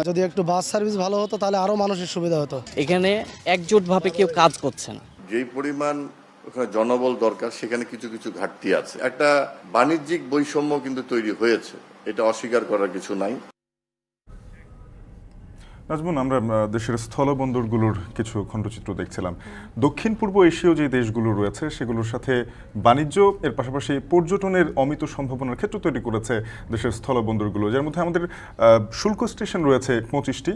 যদি একটু bus service ভালো হতো তাহলে আরো মানুষের সুবিধা হতো। এখানে একজোটভাবে কেউ কাজ করছে না। যেই পরিমাণ ওখানে জনবল দরকার সেখানে কিছু কিছু ঘাটতি আছে। একটা বাণিজ্যিক বৈষম্য কিন্তু তৈরি হয়েছে, এটা অস্বীকার করার কিছু নাই। নাজমুন, আমরা দেশের স্থলবন্দরগুলোর কিছু খণ্ডচিত্র দেখছিলাম। দক্ষিণ পূর্ব এশীয় যে দেশগুলো রয়েছে সেগুলোর সাথে বাণিজ্য এর পাশাপাশি পর্যটনের অমিত সম্ভাবনার ক্ষেত্র তৈরি করেছে দেশের স্থলবন্দরগুলো, যার মধ্যে আমাদের শুল্ক স্টেশন রয়েছে 25টি,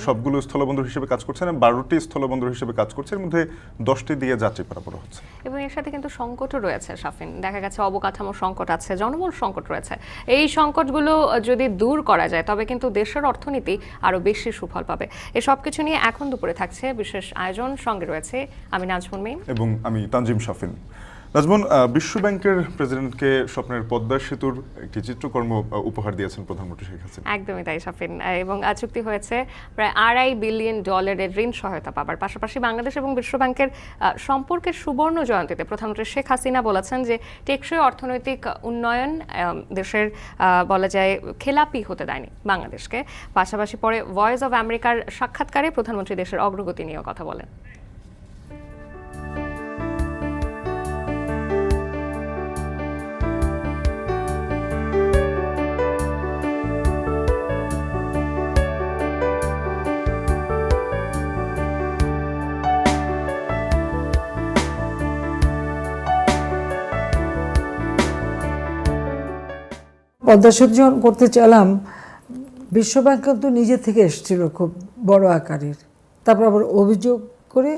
সবগুলো স্থলবন্দর হিসেবে কাজ করছে না, 12টি স্থলবন্দর হিসেবে কাজ করছে, এর মধ্যে 10টি দিয়ে যাত্রী পারাপার হচ্ছে। এবং এর সাথে কিন্তু সংকটও রয়েছে শাফিন, দেখা গেছে অবকাঠামো সংকট আছে, জনবল সংকট রয়েছে। এই সংকটগুলো যদি দূর করা যায় তবে কিন্তু দেশের অর্থনীতি আরো বেশি সুফল পাবে। এই সব কিছু নিয়ে এখন দুপুরে থাকছে বিশেষ আয়োজন, সঙ্গে রয়েছে আমি নাজমুন মেইন এবং আমি তানজিম শাফিন। নাজমুন, বিশ্বব্যাংকের প্রেসিডেন্টকে স্বপ্নের পদ্মা সেতুর একটি চিত্রকর্ম উপহার দিয়েছেন প্রধানমন্ত্রী শেখ হাসিনা। একদমই তাই শাফিন, এবং চুক্তি হয়েছে প্রায় $2.5 বিলিয়ন ঋণ সহায়তা পাবার। পাশাপাশি বাংলাদেশ এবং বিশ্বব্যাংকের সম্পর্কের সুবর্ণ জয়ন্তীতে প্রধানমন্ত্রী শেখ হাসিনা বলেছেন যে টেকসই অর্থনৈতিক উন্নয়ন দেশের বলা যায় খেলাপি হতে দেয়নি বাংলাদেশকে। পাশাপাশি পরে ভয়েস অব আমেরিকার সাক্ষাৎকারে প্রধানমন্ত্রী দেশের অগ্রগতি নিয়েও কথা বলেন। পদ্মা সেতু যখন করতে চাইলাম, বিশ্বব্যাংক কিন্তু নিজে থেকে এসেছিল খুব বড় আকারের, তারপর আবার অভিযোগ করে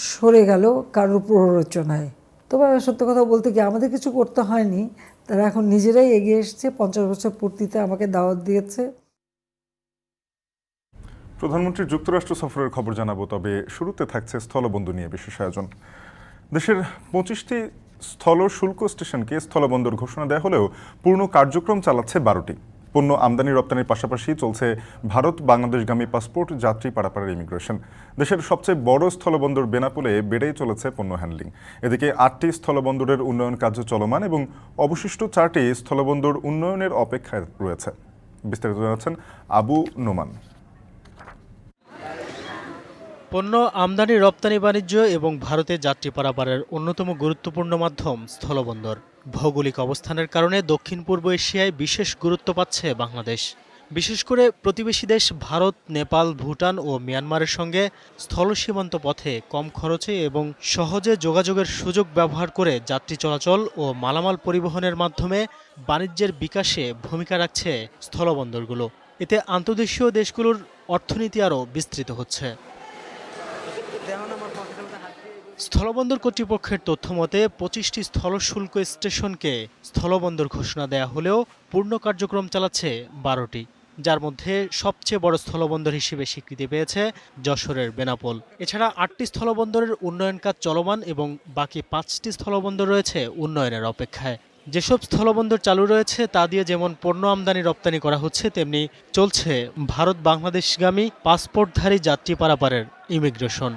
সরে গেল কারোর প্ররোচনায়। তবে সত্য কথা বলতে কি, আমাদের কিছু করতে হয়নি, তারা এখন নিজেরাই এগিয়ে এসছে, 50 বছর পূর্তিতে আমাকে দাওয়াত দিয়েছে। প্রধানমন্ত্রীর যুক্তরাষ্ট্র সফরের খবর জানাবো, তবে শুরুতে থাকছে স্থলবন্দর নিয়ে বিশেষ আয়োজন। দেশের 25টি স্থল শুল্ক স্টেশনকে স্থলবন্দর ঘোষণা দেওয়া হলেও পূর্ণ কার্যক্রম চালাচ্ছে 12টি। পণ্য আমদানি রপ্তানির পাশাপাশি চলছে ভারত বাংলাদেশগামী পাসপোর্ট যাত্রী পারাপারের ইমিগ্রেশন। দেশের সবচেয়ে বড় স্থলবন্দর বেনাপোলে বেড়েই চলেছে পণ্য হ্যান্ডলিং। এদিকে 8টি স্থলবন্দরের উন্নয়ন কার্য চলমান এবং অবশিষ্ট 4টি স্থলবন্দর উন্নয়নের অপেক্ষায় রয়েছে। বিস্তারিত জানাচ্ছেন আবু নোমান। পণ্য আমদানি রপ্তানি বাণিজ্য এবং ভারতে যাত্রী পারাপারের অন্যতম গুরুত্বপূর্ণ মাধ্যম স্থলবন্দর। ভৌগোলিক অবস্থানের কারণে দক্ষিণ পূর্ব এশিয়ায় বিশেষ গুরুত্ব পাচ্ছে বাংলাদেশ। বিশেষ করে প্রতিবেশী দেশ ভারত, নেপাল, ভুটান ও মিয়ানমারের সঙ্গে স্থল সীমান্ত পথে কম খরচে এবং সহজে যোগাযোগের সুযোগ ব্যবহার করে যাত্রী চলাচল ও মালামাল পরিবহনের মাধ্যমে বাণিজ্যের বিকাশে ভূমিকা রাখছে স্থলবন্দরগুলো। এতে আন্তর্দেশীয় দেশগুলোর অর্থনীতি আরও বিস্তৃত হচ্ছে। স্থলবন্দর কর্তৃপক্ষের তথ্যমতে 25টি স্থল শুল্ক স্টেশনকে স্থলবন্দর ঘোষণা দেয়া হলেও পূর্ণ কার্যক্রম চালাচ্ছে 12টি, যার মধ্যে সবচেয়ে বড় স্থলবন্দর হিসেবে স্বীকৃতি পেয়েছে যশোরের বেনাপোল। এছাড়া 8টি স্থলবন্দরের উন্নয়ন কাজ চলমান এবং বাকি 5টি স্থলবন্দর রয়েছে উন্নয়নের অপেক্ষায়। যেসব স্থলবন্দর চালু রয়েছে তা দিয়ে যেমন পণ্য আমদানি রপ্তানি করা হচ্ছে, তেমনি চলছে ভারত বাংলাদেশগামী পাসপোর্টধারী যাত্রী পারাপারের ইমিগ্রেশন।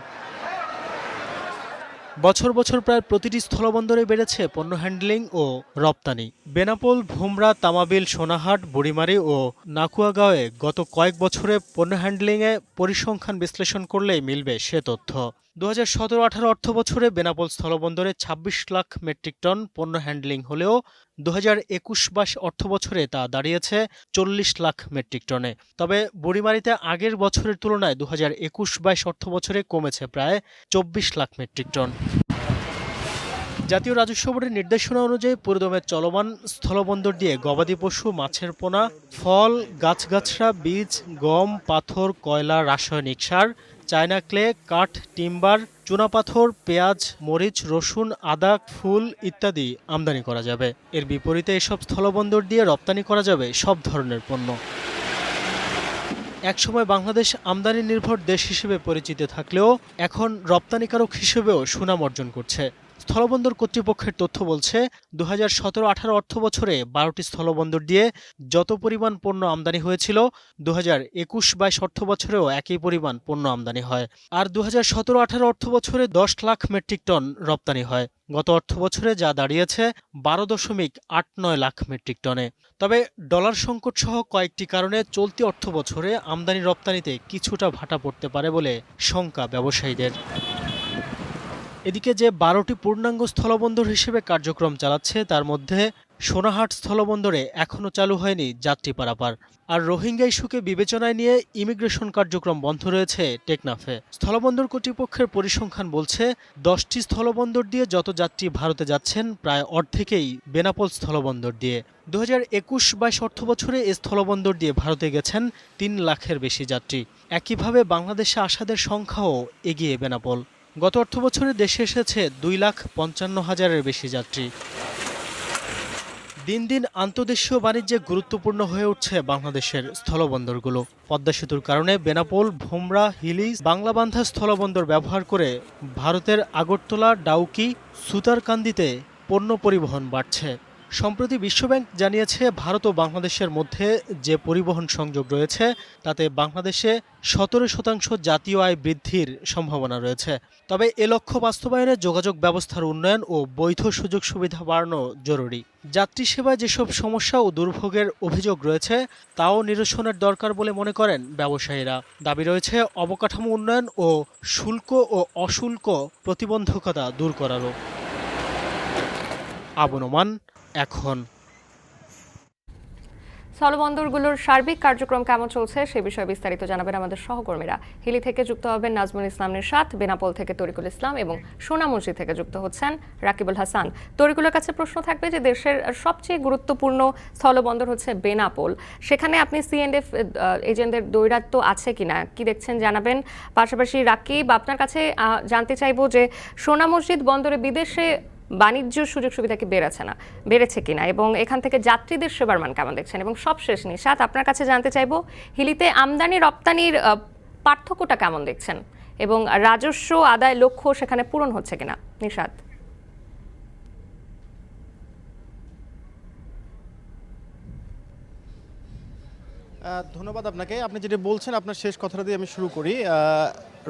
বছর বছর প্রায় প্রতিটি স্থলবন্দরে বেড়েছে পণ্য হ্যান্ডলিং ও রপ্তানি। বেনাপোল, ভুমরা, তামাবিল, সোনাহাট, বুড়িমারি ও নাকুয়াগাঁওয়ে গত কয়েক বছরে পণ্য হ্যান্ডলিংয়ে পরিসংখ্যান বিশ্লেষণ করলেই মিলবে সে তথ্য। 2017-18 অর্থ বছরে বেনাপোল স্থলবন্দরে 26 লাখ মেট্রিক টন পণ্য হ্যান্ডলিং হলেও 2021-22 অর্থ বছরে তা দাঁড়িয়েছে 40 লাখ মেট্রিক টনে। তবে বুড়িমারিতে আগের বছরের তুলনায় 2021-22 অর্থ বছরে কমেছে প্রায় 24 লাখ মেট্রিক টন। জাতীয় রাজস্ব বোর্ডের নির্দেশনা অনুযায়ী পুরোদমে চলমান স্থলবন্দর দিয়ে গবাদি পশু, মাছের পোনা, ফল, গাছগাছড়া, বীজ, গম, পাথর, কয়লা, রাসায়নিক সার, চায়না ক্লে, কাঠ, টিম্বার, চুনাপাথর, পেঁয়াজ, মরিচ, রসুন, আদা, ফুল ইত্যাদি আমদানি করা যাবে। এর বিপরীতে এসব স্থলবন্দর দিয়ে রপ্তানি করা যাবে সব ধরনের পণ্য। একসময় বাংলাদেশ আমদানি নির্ভর দেশ হিসেবে পরিচিত থাকলেও এখন রপ্তানিকারক হিসেবেও সুনাম অর্জন করছে। স্থলবন্দর কর্তৃপক্ষের তথ্য বলছে 2017-18 অর্থ বছরে 12টি স্থলবন্দর দিয়ে যত পরিমাণ পণ্য আমদানি হয়েছিল 2021-22 অর্থ বছরেও একই পরিমাণ পণ্য আমদানি হয়। আর 2017-18 অর্থ বছরে 10 লাখ মেট্রিক টন রপ্তানি হয়। গত অর্থ বছরে যা দাঁড়িয়েছে 12.89 লাখ মেট্রিক টনে। তবে ডলার সংকট সহ কয়েকটি কারণে চলতি অর্থ বছরে আমদানি রপ্তানিতে কিছুটা ভাটা পড়তে পারে বলে শঙ্কা ব্যবসায়ীদের। এদিকে যে 12টি পূর্ণাঙ্গ স্থলবন্দর হিসেবে কার্যক্রম চালাচ্ছে তার মধ্যে সোনাহাট স্থলবন্দরে এখনও চালু হয়নি যাত্রী পারাপার। আর রোহিঙ্গা ইস্যুকে বিবেচনায় নিয়ে ইমিগ্রেশন কার্যক্রম বন্ধ রয়েছে টেকনাফে। স্থলবন্দর কর্তৃপক্ষের পরিসংখ্যান বলছে 10টি স্থলবন্দর দিয়ে যত যাত্রী ভারতে যাচ্ছেন প্রায় অর্ধেকেই বেনাপোল স্থলবন্দর দিয়ে। 2021-22 অর্থ বছরে এ স্থলবন্দর দিয়ে ভারতে গেছেন 3 লাখের বেশি যাত্রী। একইভাবে বাংলাদেশে আসাদের সংখ্যাও এগিয়ে বেনাপোল। গত অর্থবছরে দেশে এসেছে 2,55,000-এর বেশি যাত্রী। দিন দিন আন্তদেশীয় বাণিজ্যে গুরুত্বপূর্ণ হয়ে উঠছে বাংলাদেশের স্থলবন্দরগুলো। পদ্মা সেতুর কারণে বেনাপোল, ভোমরা, হিলিজ, বাংলাবান্ধা স্থলবন্দর ব্যবহার করে ভারতের আগরতলা, ডাউকি, সুতারকান্দিতে পণ্য পরিবহন বাড়ছে। সম্প্রতি বিশ্বব্যাংক জানিয়েছে ভারত ও বাংলাদেশের মধ্যে যে পরিবহন সংযোগ রয়েছে তাতে বাংলাদেশে 17% জাতীয় আয় বৃদ্ধির সম্ভাবনা রয়েছে। তবে এ লক্ষ্য বাস্তবায়নে যোগাযোগ ব্যবস্থার উন্নয়ন ও বৈধ সুযোগ সুবিধা বাড়ানো জরুরি। যাত্রী সেবায় যেসব সমস্যা ও দুর্ভোগের অভিযোগ রয়েছে তাও নিরসনের দরকার বলে মনে করেন ব্যবসায়ীরা। দাবি রয়েছে অবকাঠামো উন্নয়ন ও শুল্ক ও অশুল্ক প্রতিবন্ধকতা দূর করারও। আবু নোমান, এখন। স্থলবন্দরগুলোর সার্বিক কার্যক্রম কেমন চলছে সে বিষয়ে বিস্তারিত জানাবেন আমাদের সহকর্মীরা। হিলি থেকে যুক্ত হবেন নাজমুল ইসলাম নিশাত, বেনাপোল থেকে তরিকুল ইসলাম এবং সোনামুন্সি থেকে যুক্ত হচ্ছেন রাকিবুল হাসান। তরিকুলের কাছে প্রশ্ন থাকবে যে দেশের সবচেয়ে গুরুত্বপূর্ণ স্থলবন্দর হচ্ছে বেনাপোল, সেখানে আপনি সিএনএফ এজেন্টদের দৌরাত্ম্য আছে কিনা কি দেখছেন জানাবেন। পাশাপাশি রাকিব, আপনার কাছে জানতে চাইবো যে সোনা মসজিদ বন্দরে বিদেশে বাণিজ্য সুযোগ সুবিধা কি বেড়েছে কিনা এবং এখান থেকে যাত্রীদের সেবার মান কেমন দেখছেন। এবং সবশেষ নিশাত, আপনার কাছে জানতে চাইবো হিলিতে আমদানি রপ্তানির পার্থক্যটা কেমন দেখছেন এবং রাজস্ব আদায় লক্ষ্য সেখানে পূরণ হচ্ছে কিনা। নিশাত। ধন্যবাদ আপনাকে। আপনি যেটা বলছেন আপনার শেষ কথাটা দিয়ে আমি শুরু করি।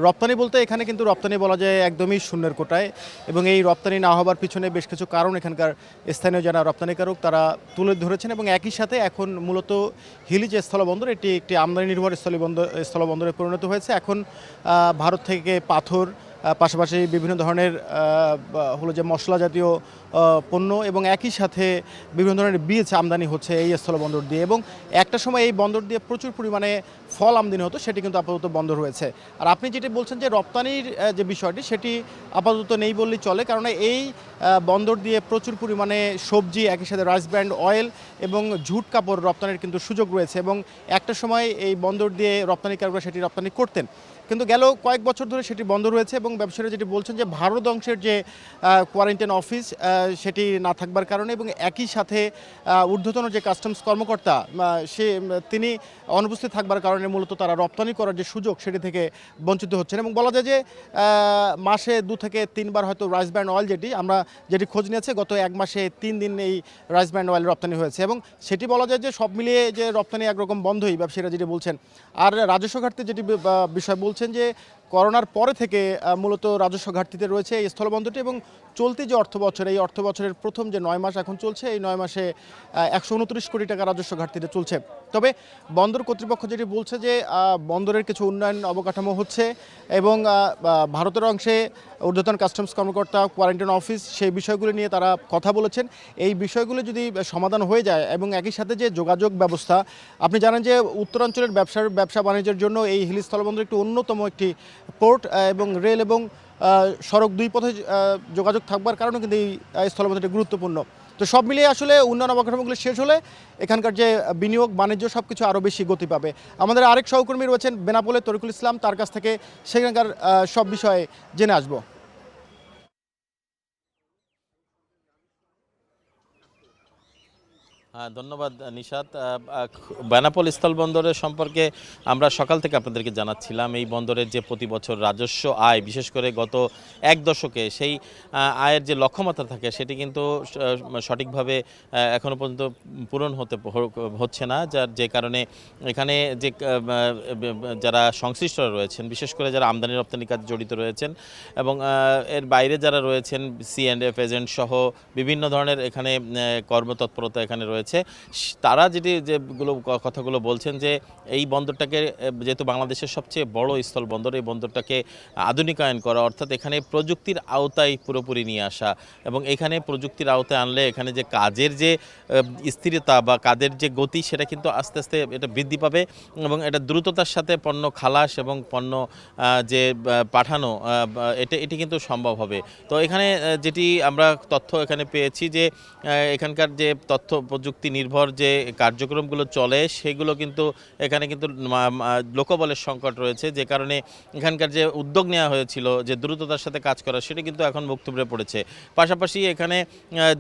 রপ্তানি বলতে এখানে কিন্তু রপ্তানি বলা যায় একদমই শূন্যের কোটায়, এবং এই রপ্তানি না হবার পিছনে বেশ কিছু কারণ এখানকার স্থানীয় যারা রপ্তানিকারক তারা তুলে ধরেছেন। এবং একই সাথে এখন মূলত হিলি যে স্থলবন্দর এটি একটি আমদানি নির্ভর স্থলবন্দরে পরিণত হয়েছে। এখন ভারত থেকে পাথর, পাশাপাশি বিভিন্ন ধরনের হলো যে মশলা জাতীয় পণ্য এবং একই সাথে বিভিন্ন ধরনের বীজ আমদানি হচ্ছে এই স্থলবন্দর দিয়ে। এবং একটা সময় এই বন্দর দিয়ে প্রচুর পরিমাণে ফল আমদানি হতো, সেটি কিন্তু আপাতত বন্ধ রয়েছে। আর আপনি যেটি বলছেন যে রপ্তানির যে বিষয়টি সেটি আপাতত নেই বললেই চলে, কারণ এই বন্দর দিয়ে প্রচুর পরিমাণে সবজি, একই সাথে রাইস ব্র্যান্ড অয়েল এবং ঝুট কাপড় রপ্তানির কিন্তু সুযোগ রয়েছে। এবং একটা সময় এই বন্দর দিয়ে রপ্তানিকারকরা সেটি রপ্তানি করতেন, কিন্তু গেল কয়েক বছর ধরে সেটি বন্ধ রয়েছে। এবং ব্যবসায়ীরা যেটি বলছেন যে ভারত অংশের যে কোয়ারেন্টাইন অফিস সেটি না থাকবার কারণে এবং একই সাথে ঊর্ধ্বতন যে কাস্টমস কর্মকর্তা তিনি অনুপস্থিত থাকবার কারণে মূলত তারা রপ্তানি করার যে সুযোগ সেটি থেকে বঞ্চিত হচ্ছেন। এবং বলা যায় যে মাসে 2 থেকে 3 বার হয়তো রাইস ব্র্যান্ড অয়েল যেটি খোঁজ নিয়েছে গত 1 মাসে 3 দিন এই রাইস ব্র্যান্ড অয়েল রপ্তানি হয়েছে। এবং সেটি বলা যায় যে সব মিলিয়ে যে রপ্তানি একরকম বন্ধই ব্যবসায়ীরা যেটি বলছেন। আর রাজস্ব ঘাটতি যেটি বিষয় বলছেন যে করোনার পরে থেকে মূলত রাজস্ব ঘাটতিতে রয়েছে এই স্থলবন্দরটি। এবং চলতি যে অর্থ বছর, এই অর্থ বছরের প্রথম যে 9 মাস এখন চলছে, এই 9 মাসে 129 কোটি টাকা রাজস্ব ঘাটতিতে চলছে। তবে বন্দর কর্তৃপক্ষ যেটি বলছে যে বন্দরের কিছু উন্নয়ন অবকাঠামো হচ্ছে এবং ভারতের অংশে ঊর্ধ্বতন কাস্টমস কর্মকর্তা, কোয়ারেন্টাইন অফিস, সেই বিষয়গুলি নিয়ে তারা কথা বলেছেন। এই বিষয়গুলো যদি সমাধান হয়ে যায় এবং একই সাথে যে যোগাযোগ ব্যবস্থা, আপনি জানেন যে উত্তরাঞ্চলের ব্যবসা বাণিজ্যের জন্য এই হিলি স্থলবন্দর একটি অন্যতম একটি পোর্ট এবং রেল এবং সড়ক 2 পথে যোগাযোগ থাকবার কারণে কিন্তু এই স্থলবন্দরটি গুরুত্বপূর্ণ। তো সব মিলিয়ে আসলে উন্নয়ন অবকাঠামোগুলো শেষ হলে এখানকার যে বিনিয়োগ বাণিজ্য সব কিছু আরও বেশি গতি পাবে। আমাদের আরেক সহকর্মী রয়েছেন বেনাপোলে, তরিকুল ইসলাম, তার কাছ থেকে সেখানকার সব বিষয়ে জেনে আসবো। ধন্যবাদ নিশাত। বেনাপোল স্থলবন্দরের সম্পর্কে আমরা সকাল থেকে আপনাদেরকে জানাচ্ছিলাম এই বন্দরের যে প্রতি বছর রাজস্ব আয়, বিশেষ করে গত এক দশকে সেই আয়ের যে লক্ষ্যমাত্রা থাকে সেটি কিন্তু সঠিকভাবে এখনো পর্যন্ত পূরণ হচ্ছে না, যে কারণে এখানে যে যারা সংশ্লিষ্টরা রয়েছেন, বিশেষ করে যারা আমদানি রপ্তানি কাজে জড়িত রয়েছেন এবং এর বাইরে যারা রয়েছেন C&F এজেন্ট সহ বিভিন্ন ধরনের এখানে কর্মতৎপরতা এখানে রয়েছে, তারা যেগুলো কথাগুলো বলছেন যে এই বন্দরটাকে, যেহেতু বাংলাদেশের সবচেয়ে বড় স্থল বন্দর, এই বন্দরটাকে আধুনিকায়ন করা, অর্থাৎ এখানে প্রযুক্তির আওতায় পুরোপুরি নিয়ে আসা এবং এখানে প্রযুক্তির আওতায় আনলে এখানে যে কাজের যে স্থিরতা বা কাজের যে গতি সেটা কিন্তু আস্তে আস্তে এটা বৃদ্ধি পাবে এবং এটা দ্রুততার সাথে পণ্য খালাস এবং পণ্য যে পাঠানো এটি কিন্তু সম্ভব হবে। তো এখানে যেটি আমরা তথ্য এখানে পেয়েছি যে এখানকার যে তথ্য প্রযুক্তি নির্ভর যে কার্যক্রমগুলো চলে সেগুলো কিন্তু এখানে কিন্তু লোকবলের সংকট রয়েছে, যে কারণে এখানকার যে উদ্যোগ নেওয়া হয়েছিল যে দ্রুততার সাথে কাজ করা সেটা কিন্তু এখন মুখ থুবড়ে পড়েছে। পাশাপাশি এখানে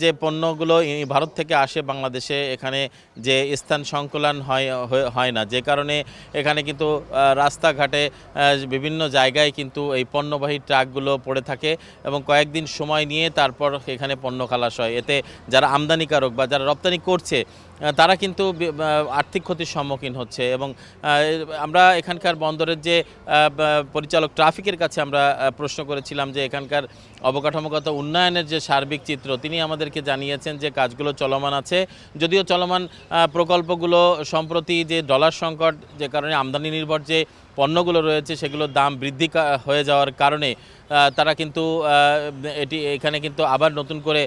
যে পণ্যগুলো ভারত থেকে আসে বাংলাদেশে, এখানে যে স্থান সংকুলন হয় না, যে কারণে এখানে কিন্তু রাস্তাঘাটে বিভিন্ন জায়গায় কিন্তু এই পণ্যবাহী ট্রাকগুলো পড়ে থাকে এবং কয়েকদিন সময় নিয়ে তারপর এখানে পণ্য খালাস হয়। এতে যারা আমদানিকারক বা যারা রপ্তানি করছে তারা কিন্তু আর্থিক ক্ষতির সম্মুখীন হচ্ছে এবং আমরা এখানকার বন্দরের যে পরিচালক ট্রাফিকের কাছে আমরা প্রশ্ন করেছিলাম যে এখানকার অবকাঠামোগত উন্নয়নের যে সার্বিক চিত্র, তিনি আমাদেরকে জানিয়েছেন যে কাজগুলো চলমান আছে, যদিও চলমান প্রকল্পগুলো সম্প্রতি যে ডলার সংকট, যে কারণে আমদানি নির্ভর যে পণ্যগুলো রয়েছে সেগুলোর দাম বৃদ্ধি হয়ে যাওয়ার কারণে তারা কিন্তু এখানে কিন্তু আবার নতুন করে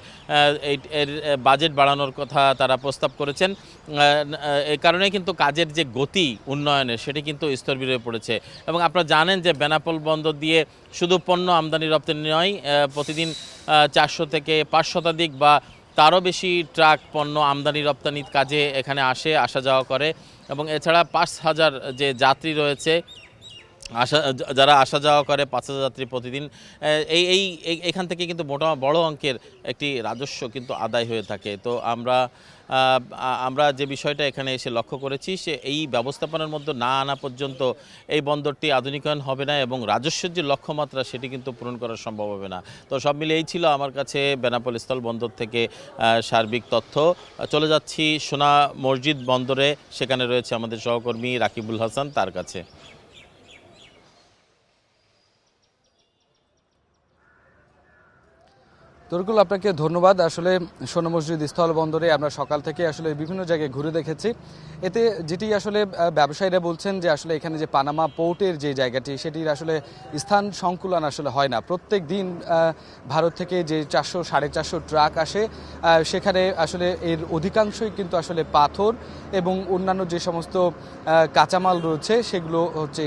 এর বাজেট বাড়ানোর কথা তারা প্রস্তাব করেছেন। এই কারণে কিন্তু কাজের যে গতি উন্নয়নের সেটি কিন্তু স্থবির হয়ে পড়েছে এবং আপনারা জানেন যে বেনাপোল বন্দর দিয়ে শুধু পণ্য আমদানি রপ্তানি নয়, প্রতিদিন 400 থেকে 5 শতাধিক বা তারও বেশি ট্রাক পণ্য আমদানি রপ্তানির কাজে এখানে আসা যাওয়া করে এবং এছাড়া 5,000 যে যাত্রী রয়েছে যারা আসা যাওয়া করে, 5,000 যাত্রী প্রতিদিন, এখান থেকে কিন্তু বড় অঙ্কের একটি রাজস্ব কিন্তু আদায় হয়ে থাকে। তো আমরা যে বিষয়টা এখানে এসে লক্ষ্য করেছি সে এই ব্যবস্থাপনার মধ্যে না আনা পর্যন্ত এই বন্দরটি আধুনিকায়ন হবে না এবং রাজস্বের যে লক্ষ্যমাত্রা সেটি কিন্তু পূরণ করা সম্ভব হবে না। তো সব মিলে এই ছিল আমার কাছে বেনাপোল স্থল বন্দর থেকে সার্বিক তথ্য। চলে যাচ্ছি সোনা মসজিদ বন্দরে, সেখানে রয়েছে আমাদের সহকর্মী রাকিবুল হাসান, তার কাছে। তরিকুল, আপনাকে ধন্যবাদ। আসলে সোনা মসজিদ স্থল বন্দরে আমরা সকাল থেকে আসলে বিভিন্ন জায়গায় ঘুরে দেখেছি। এতে যেটি আসলে ব্যবসায়ীরা বলছেন যে আসলে এখানে যে পানামা পোর্টের যে জায়গাটি সেটির আসলে স্থান সংকুলন আসলে হয় না। প্রত্যেক দিন ভারত থেকে যে 400-450 ট্রাক আসে সেখানে আসলে এর অধিকাংশই কিন্তু আসলে পাথর এবং অন্যান্য যে সমস্ত কাঁচামাল রয়েছে সেগুলো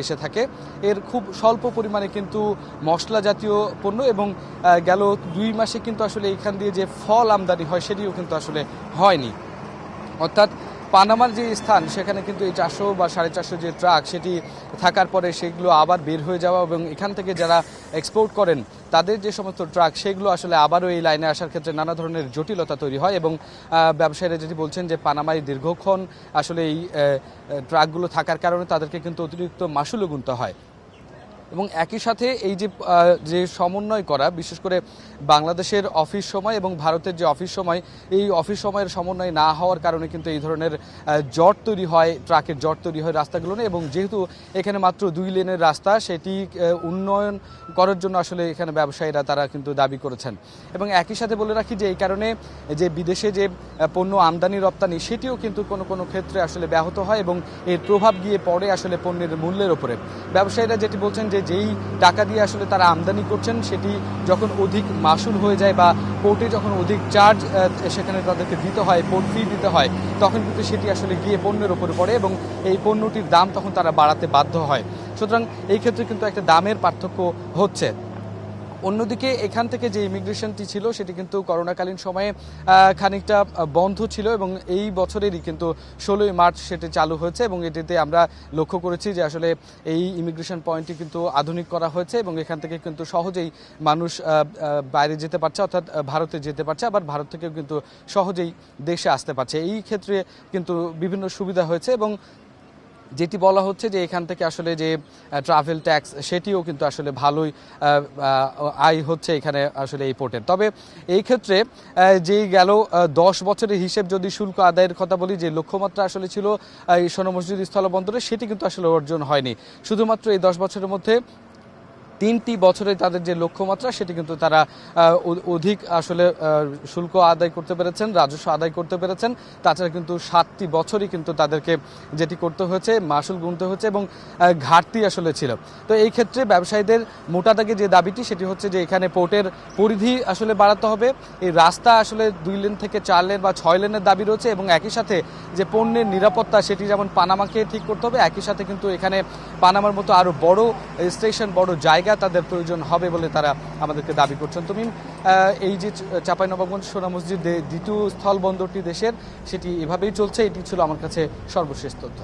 এসে থাকে। এর খুব স্বল্প পরিমাণে কিন্তু মশলা জাতীয় পণ্য এবং গেল 2 মাসে কিন্তু আসলে এখান দিয়ে যে ফল আমদানি হয় সেটিও কিন্তু আসলে হয়নি। অর্থাৎ পানামার যে স্থান সেখানে কিন্তু এই 400 বা 450 যে ট্রাক সেটি থাকার পরে সেগুলো আবার বের হয়ে যাওয়া এবং এখান থেকে যারা এক্সপোর্ট করেন তাদের যে সমস্ত ট্রাক সেগুলো আসলে আবারও এই লাইনে আসার ক্ষেত্রে নানা ধরনের জটিলতা তৈরি হয় এবং ব্যবসায়ীরা যেটি বলছেন যে পানামায় দীর্ঘক্ষণ আসলে এই ট্রাকগুলো থাকার কারণে তাদেরকে কিন্তু অতিরিক্ত মাশুলও গুনতে হয়। এবং একই সাথে এই যে সমন্বয় করা, বিশেষ করে বাংলাদেশের অফিস সময় এবং ভারতের যে অফিস সময়, এই অফিস সময়ের সমন্বয় না হওয়ার কারণে কিন্তু এই ধরনের জট তৈরি হয়, ট্রাকের জট তৈরি হয় রাস্তাগুলো নিয়ে। এবং যেহেতু এখানে মাত্র 2 লেনের রাস্তা, সেটি উন্নয়ন করার জন্য আসলে এখানে ব্যবসায়ীরা তারা কিন্তু দাবি করেছেন। এবং একই সাথে বলে রাখি যে এই কারণে যে বিদেশে যে পণ্য আমদানি রপ্তানি সেটিও কিন্তু কোনো ক্ষেত্রে আসলে ব্যাহত হয় এবং এর প্রভাব গিয়ে পড়ে আসলে পণ্যের মূল্যের ওপরে। ব্যবসায়ীরা যেটি বলছেন যে যেই টাকা দিয়ে আসলে তারা আমদানি করছেন সেটি যখন অধিক মাশুল হয়ে যায় বা পোর্টে যখন অধিক চার্জ সেখানে তাদেরকে দিতে হয়, পোর্ট ফি দিতে হয়, তখন কিন্তু সেটি আসলে গিয়ে পণ্যের ওপরে পড়ে এবং এই পণ্যটির দাম তখন তারা বাড়াতে বাধ্য হয়। সুতরাং এই ক্ষেত্রে কিন্তু একটা দামের পার্থক্য হচ্ছে। অন্যদিকে এখান থেকে যে ইমিগ্রেশনটি ছিল সেটি কিন্তু করোনাকালীন সময়ে খানিকটা বন্ধ ছিল এবং এই বছরেরই কিন্তু 16ই মার্চ সেটি চালু হয়েছে এবং এটিতে আমরা লক্ষ্য করেছি যে আসলে এই ইমিগ্রেশন পয়েন্টটি কিন্তু আধুনিক করা হয়েছে এবং এখান থেকে কিন্তু সহজেই মানুষ বাইরে যেতে পারছে, অর্থাৎ ভারতে যেতে পারছে, আবার ভারত থেকেও কিন্তু সহজেই দেশে আসতে পারছে। এই ক্ষেত্রে কিন্তু বিভিন্ন সুবিধা হয়েছে এবং যেটি বলা হচ্ছে যে এখান থেকে আসলে যে ট্রাভেল ট্যাক্স সেটিও কিন্তু আসলে ভালোই আয় হচ্ছে এখানে আসলে এই পোর্টের। তবে এই ক্ষেত্রে যেই গেল 10 বছরের হিসেব যদি শুল্ক আদায়ের কথা বলি, যে লক্ষ্যমাত্রা আসলে ছিল এই সোনা মসজিদ স্থলবন্দরে, সেটি কিন্তু আসলে অর্জন হয়নি। শুধুমাত্র এই 10 বছরের মধ্যে 3টি বছরে তাদের যে লক্ষ্যমাত্রা সেটি কিন্তু তারা অধিক আসলে শুল্ক আদায় করতে পেরেছেন, রাজস্ব আদায় করতে পেরেছেন। তাছাড়া কিন্তু 7টি বছরই কিন্তু তাদেরকে যেটি করতে হয়েছে মাসুল গুনতে হয়েছে এবং ঘাটতি আসলে ছিল। তো এই ক্ষেত্রে ব্যবসায়ীদের মোটা দাগে যে দাবিটি সেটি হচ্ছে যে এখানে পোর্টের পরিধি আসলে বাড়াতে হবে, এই রাস্তা আসলে 2 লেন থেকে 4 লেন বা 6 লেনের দাবি রয়েছে এবং একই সাথে যে পণ্যের নিরাপত্তা সেটি যেমন পানামাকে ঠিক করতে হবে, একই সাথে কিন্তু এখানে পানামার মতো আরও বড় স্টেশন, বড় জায়গা তাদের প্রয়োজন হবে বলে তারা আমাদেরকে দাবি করছেন। তুমি এই যে চাঁপাইনবাবগঞ্জ সোনা মসজিদ দ্বিতীয় স্থল বন্দরটি দেশের, সেটি এভাবেই চলছে। এটি ছিল আমার কাছে সর্বশেষ তথ্য।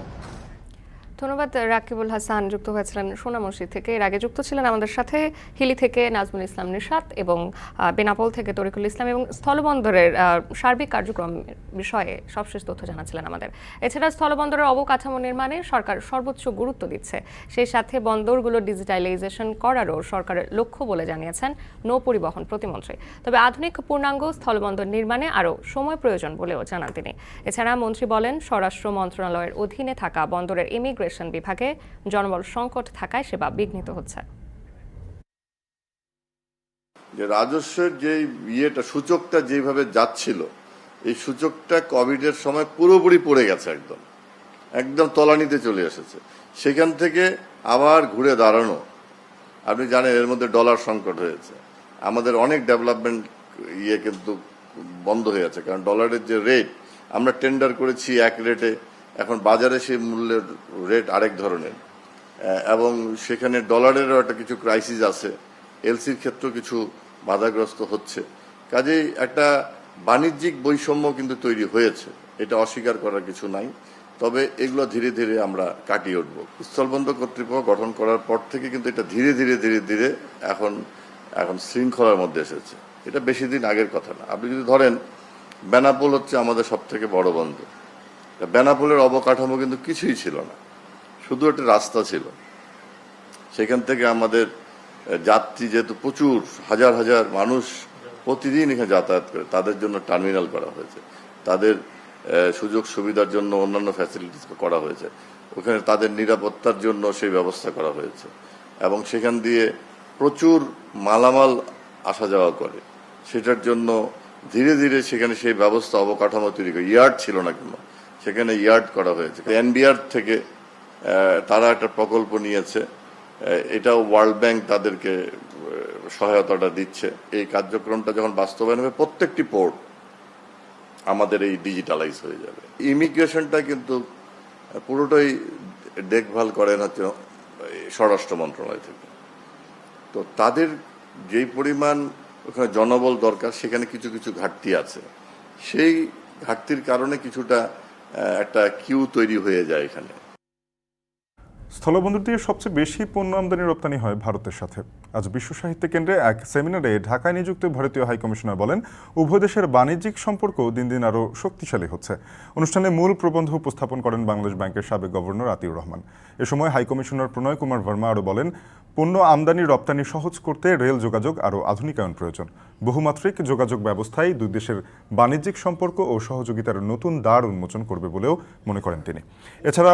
ধন্যবাদ। রাকিবুল হাসান যুক্ত হয়েছিলেন সোনা মসজিদ থেকে। এর আগে যুক্ত ছিলেন আমাদের সাথে হিলি থেকে নাজমুল ইসলাম নিশাত এবং বেনাপোল থেকে তরিকুল ইসলাম, এবং স্থলবন্দরের সার্বিক কার্যক্রম বিষয়ে সবশেষ তথ্য জানাচ্ছিলেন আমাদের। এছাড়া স্থলবন্দরের অবকাঠামো নির্মাণে সরকার সর্বোচ্চ গুরুত্ব দিচ্ছে, সেই সাথে বন্দরগুলো ডিজিটালাইজেশন করারও সরকারের লক্ষ্য বলে জানিয়েছেন নৌ পরিবহন প্রতিমন্ত্রী। তবে আধুনিক পূর্ণাঙ্গ স্থলবন্দর নির্মাণে আরও সময় প্রয়োজন বলেও জানান তিনি। এছাড়া মন্ত্রী বলেন, স্বরাষ্ট্র মন্ত্রণালয়ের অধীনে থাকা বন্দরের ইমিগ্রেশন বিভাগে জনবল সংকট থাকায় সেবা বিঘ্নিত হচ্ছে। যে রাজস্বের যে সূচকটা যেভাবে যাচ্ছিল, এই সূচকটা কোভিডের সময় পুরোপুরি পড়ে গেছে, একদম তলানিতে চলে এসেছে। সেখান থেকে আবার ঘুরে দাঁড়ানো, আপনি জানেন এর মধ্যে ডলার সংকট হয়েছে, আমাদের অনেক ডেভেলপমেন্ট কিন্তু বন্ধ হয়ে আছে, কারণ ডলারের যে রেট আমরা টেন্ডার করেছি এক রেটে, এখন বাজারে সেই মূল্যের রেট আরেক ধরনের, এবং সেখানে ডলারেরও একটা কিছু ক্রাইসিস আছে, এলসির ক্ষেত্রেও কিছু বাধাগ্রস্ত হচ্ছে। কাজেই একটা বাণিজ্যিক বৈষম্য কিন্তু তৈরি হয়েছে, এটা অস্বীকার করার কিছু নাই। তবে এগুলো ধীরে ধীরে আমরা কাটিয়ে উঠব। স্থলবন্দর কর্তৃপক্ষ গঠন করার পর থেকে কিন্তু এটা ধীরে ধীরে ধীরে ধীরে এখন শৃঙ্খলার মধ্যে এসেছে। এটা বেশি দিন আগের কথা না। আপনি যদি ধরেন, বেনাপোল হচ্ছে আমাদের সব থেকে বড় বন্দর। বেনাপোলের অবকাঠামো কিন্তু কিছুই ছিল না, শুধু একটা রাস্তা ছিল। সেখান থেকে আমাদের যাত্রী, যেহেতু প্রচুর হাজার হাজার মানুষ প্রতিদিন এখানে যাতায়াত করে, তাদের জন্য টার্মিনাল করা হয়েছে, তাদের সুযোগ সুবিধার জন্য অন্যান্য ফ্যাসিলিটিস করা হয়েছে, ওখানে তাদের নিরাপত্তার জন্য সেই ব্যবস্থা করা হয়েছে, এবং সেখান দিয়ে প্রচুর মালামাল আসা যাওয়া করে, সেটার জন্য ধীরে ধীরে সেখানে সেই ব্যবস্থা অবকাঠামো তৈরি করে। ইয়ার্ড ছিল না কেন, সেখানে ইয়ার্ড করা হয়েছে। এনবিআর থেকে তারা একটা প্রকল্প নিয়েছে, এটাও ওয়ার্ল্ড ব্যাংক তাদেরকে সহায়তাটা দিচ্ছে। এই কার্যক্রমটা যখন বাস্তবায়ন হবে, প্রত্যেকটি পোর্ট আমাদের এই ডিজিটালাইজ হয়ে যাবে। ইমিগ্রেশনটা কিন্তু পুরোটাই দেখভাল করেন হচ্ছে স্বরাষ্ট্র মন্ত্রণালয় থেকে। তো তাদের যেই পরিমাণ ওখানে জনবল দরকার, সেখানে কিছু কিছু ঘাটতি আছে। সেই ঘাটতির কারণে কিছুটা একটা কিউ তৈরি হয়ে যায় এখানে। স্থলবন্দর দিয়ে সবচেয়ে বেশি পণ্য আমদানি রপ্তানি হয় ভারতের সাথে। আজ বিশ্ব সাহিত্য কেন্দ্রে এক সেমিনারে ঢাকায় নিযুক্ত ভারতীয় হাইকমিশনার বলেন, উভয় দেশের বাণিজ্যিক সম্পর্ক দিন দিন আরও শক্তিশালী হচ্ছে। অনুষ্ঠানে মূল প্রবন্ধ উপস্থাপন করেন বাংলাদেশ ব্যাংকের সাবেক গভর্নর আতিউর রহমান। এ সময় হাইকমিশনার প্রণয় কুমার ভার্মা আরও বলেন, পণ্য আমদানি রপ্তানি সহজ করতে রেল যোগাযোগ আরও আধুনিকায়ন প্রয়োজন। বহুমাত্রিক যোগাযোগ ব্যবস্থায় দুই দেশের বাণিজ্যিক সম্পর্ক ও সহযোগিতার নতুন দ্বার উন্মোচন করবে বলেও মনে করেন তিনি। এছাড়া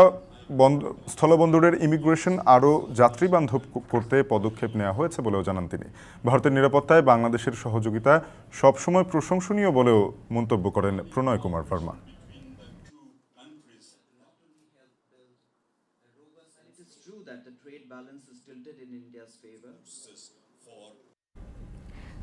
স্থলবন্দরের ইমিগ্রেশন আরও যাত্রীবান্ধব করতে পদক্ষেপ নেওয়া হয়েছে বলেও জানান তিনি। ভারতের নিরাপত্তায় বাংলাদেশের সহযোগিতা সবসময় প্রশংসনীয় বলেও মন্তব্য করেন প্রণয় কুমার ভার্মা।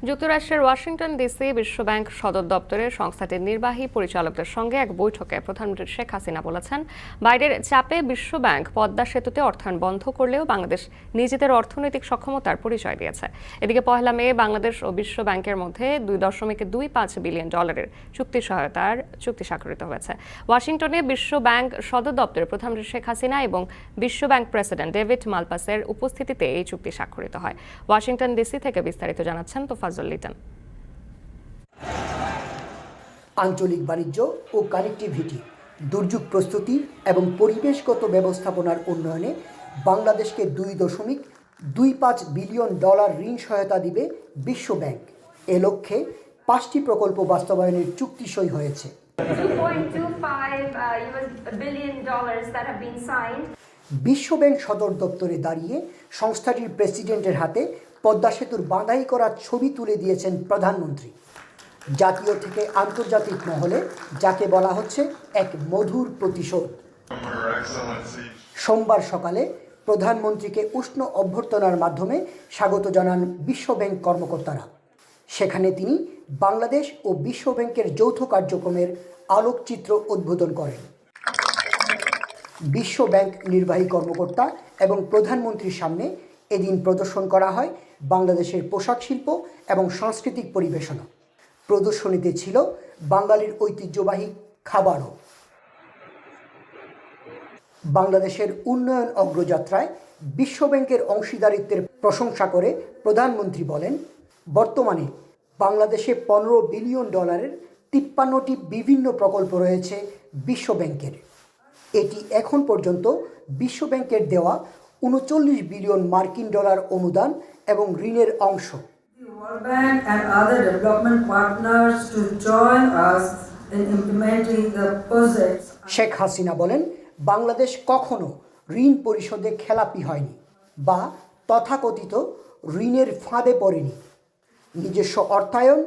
যুক্তরাষ্ট্রের ওয়াশিংটন ডিসি বিশ্বব্যাংক সদর দপ্তরে সংস্থাটির নির্বাহী পরিচালকদের সঙ্গে এক বৈঠকে প্রধানমন্ত্রী শেখ হাসিনা বলেছেন, বাইরের চাপে বিশ্বব্যাংক পদ্মা সেতুতে অর্থায়ন বন্ধ করলেও বাংলাদেশ নিজেদের অর্থনৈতিক সক্ষমতার পরিচয় দিয়েছে। এদিকে পহেলা মে বাংলাদেশ ও বিশ্ব ব্যাংকের মধ্যে $2.25 বিলিয়ন চুক্তি সহায়তার চুক্তি স্বাক্ষরিত হয়েছে। ওয়াশিংটনে বিশ্ব ব্যাংক সদর দপ্তরে প্রধানমন্ত্রী শেখ হাসিনা এবং বিশ্ব ব্যাংক প্রেসিডেন্ট ডেভিড মালপাসের উপস্থিতিতে এই চুক্তি স্বাক্ষরিত হয়। ওয়াশিংটন ডিসি থেকে বিস্তারিত জানাচ্ছেন তোফাজ্জল লিটন। আঞ্চলিক বাণিজ্য ও কানেক্টিভিটি, দুর্যোগ প্রস্তুতি এবং পরিবেশগত ব্যবস্থাপনার উন্নয়নে বাংলাদেশকে $2.25 বিলিয়ন ঋণ সহায়তা দিবে বিশ্ব ব্যাংক। এ লক্ষ্যে 5টি প্রকল্প বাস্তবায়নের চুক্তি সই হয়েছে। বিশ্ব ব্যাংক সদর দপ্তরে দাঁড়িয়ে সংস্থাটির প্রেসিডেন্টের হাতে পদ্মা সেতুর বাঁধাই করা ছবি তুলে দিয়েছেন প্রধানমন্ত্রী। জাতীয় থেকে আন্তর্জাতিক মহলে যাকে বলা হচ্ছে এক মধুর প্রতিশোধ। সোমবার সকালে প্রধানমন্ত্রীকে উষ্ণ অভ্যর্থনার মাধ্যমে স্বাগত জানান বিশ্ব ব্যাংক কর্মকর্তারা। সেখানে তিনি বাংলাদেশ ও বিশ্ব ব্যাংকের যৌথ কার্যক্রমের আলোকচিত্র উদ্বোধন করেন। বিশ্ব ব্যাংক নির্বাহী কর্মকর্তা এবং প্রধানমন্ত্রীর সামনে এদিন প্রদর্শন করা হয় বাংলাদেশের পোশাক শিল্প এবং সাংস্কৃতিক পরিবেশনা। প্রদর্শনীতে ছিল বাঙালির ঐতিহ্যবাহী খাবারও। বাংলাদেশের উন্নয়ন অগ্রযাত্রায় বিশ্ব ব্যাংকের অংশীদারিত্বের প্রশংসা করে প্রধানমন্ত্রী বলেন, বর্তমানে বাংলাদেশে $15 বিলিয়ন 53টি বিভিন্ন প্রকল্প রয়েছে বিশ্ব ব্যাংকের। এটি এখন পর্যন্ত বিশ্ব ব্যাংকের দেওয়া $39 বিলিয়ন অনুদান এবং ঋণের অংশ। World Bank and other development partners to join us in implementing the projects. Sheikh Hasina বলেন, বাংলাদেশ কখনো ঋণ পরিশোধে খেলাপি হয়নি বা তথাকথিত ঋণের ফাঁদে পড়েনি। নিজস্ব অর্থায়ন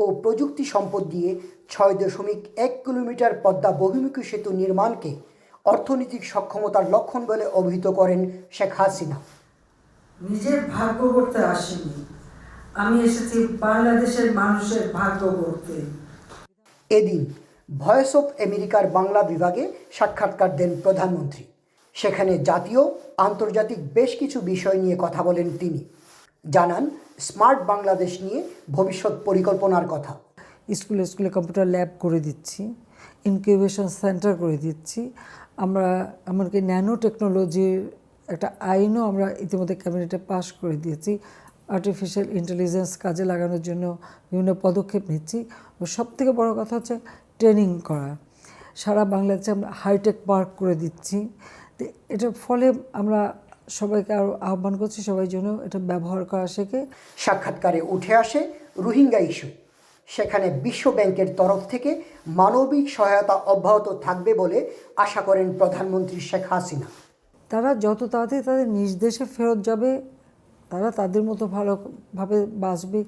ও প্রযুক্তি সম্পদ দিয়ে 6.1 কিলোমিটার পদ্মা বহুমুখী সেতু নির্মাণকে অর্থনৈতিক সক্ষমতার লক্ষণ বলে অভিহিত করেন শেখ হাসিনা। নিজের ভাগ্য করতে আসেনি, আমি এসেছি বাংলাদেশের মানুষের ভাগ্য করতে। এদিন ভয়েস অফ আমেরিকার বাংলা বিভাগে সাক্ষাৎকার দেন প্রধানমন্ত্রী। সেখানে জাতীয় আন্তর্জাতিক বেশ কিছু বিষয় নিয়ে কথা বলেন তিনি। জানান স্মার্ট বাংলাদেশ নিয়ে ভবিষ্যৎ পরিকল্পনার কথা। স্কুলে স্কুলে কম্পিউটার ল্যাব করে দিচ্ছি, ইনকিউবেশন সেন্টার করে দিচ্ছি। আমরা এমনকি ন্যানো টেকনোলজির একটা আইনও আমরা ইতিমধ্যে ক্যাবিনেটে পাশ করে দিয়েছি। আর্টিফিশিয়াল ইন্টেলিজেন্স কাজে লাগানোর জন্য বিভিন্ন পদক্ষেপ নিচ্ছি। সবথেকে বড় কথা হচ্ছে ট্রেনিং করা। সারা বাংলাদেশে আমরা হাইটেক পার্ক করে দিচ্ছি। তো এটার ফলে আমরা সবাইকে আরও আহ্বান করছি সবাই যেন এটা ব্যবহার করা শেখে। সাক্ষাৎকারে উঠে আসে রোহিঙ্গা ইস্যু। সেখানে বিশ্ব ব্যাংকের তরফ থেকে মানবিক সহায়তা অব্যাহত থাকবে বলে আশা করেন প্রধানমন্ত্রী শেখ হাসিনা। তারা যত তাড়াতাড়ি তাদের নিজ দেশে ফেরত যাবে, তারা তাদের মতো ভালোভাবে বাঁচবে,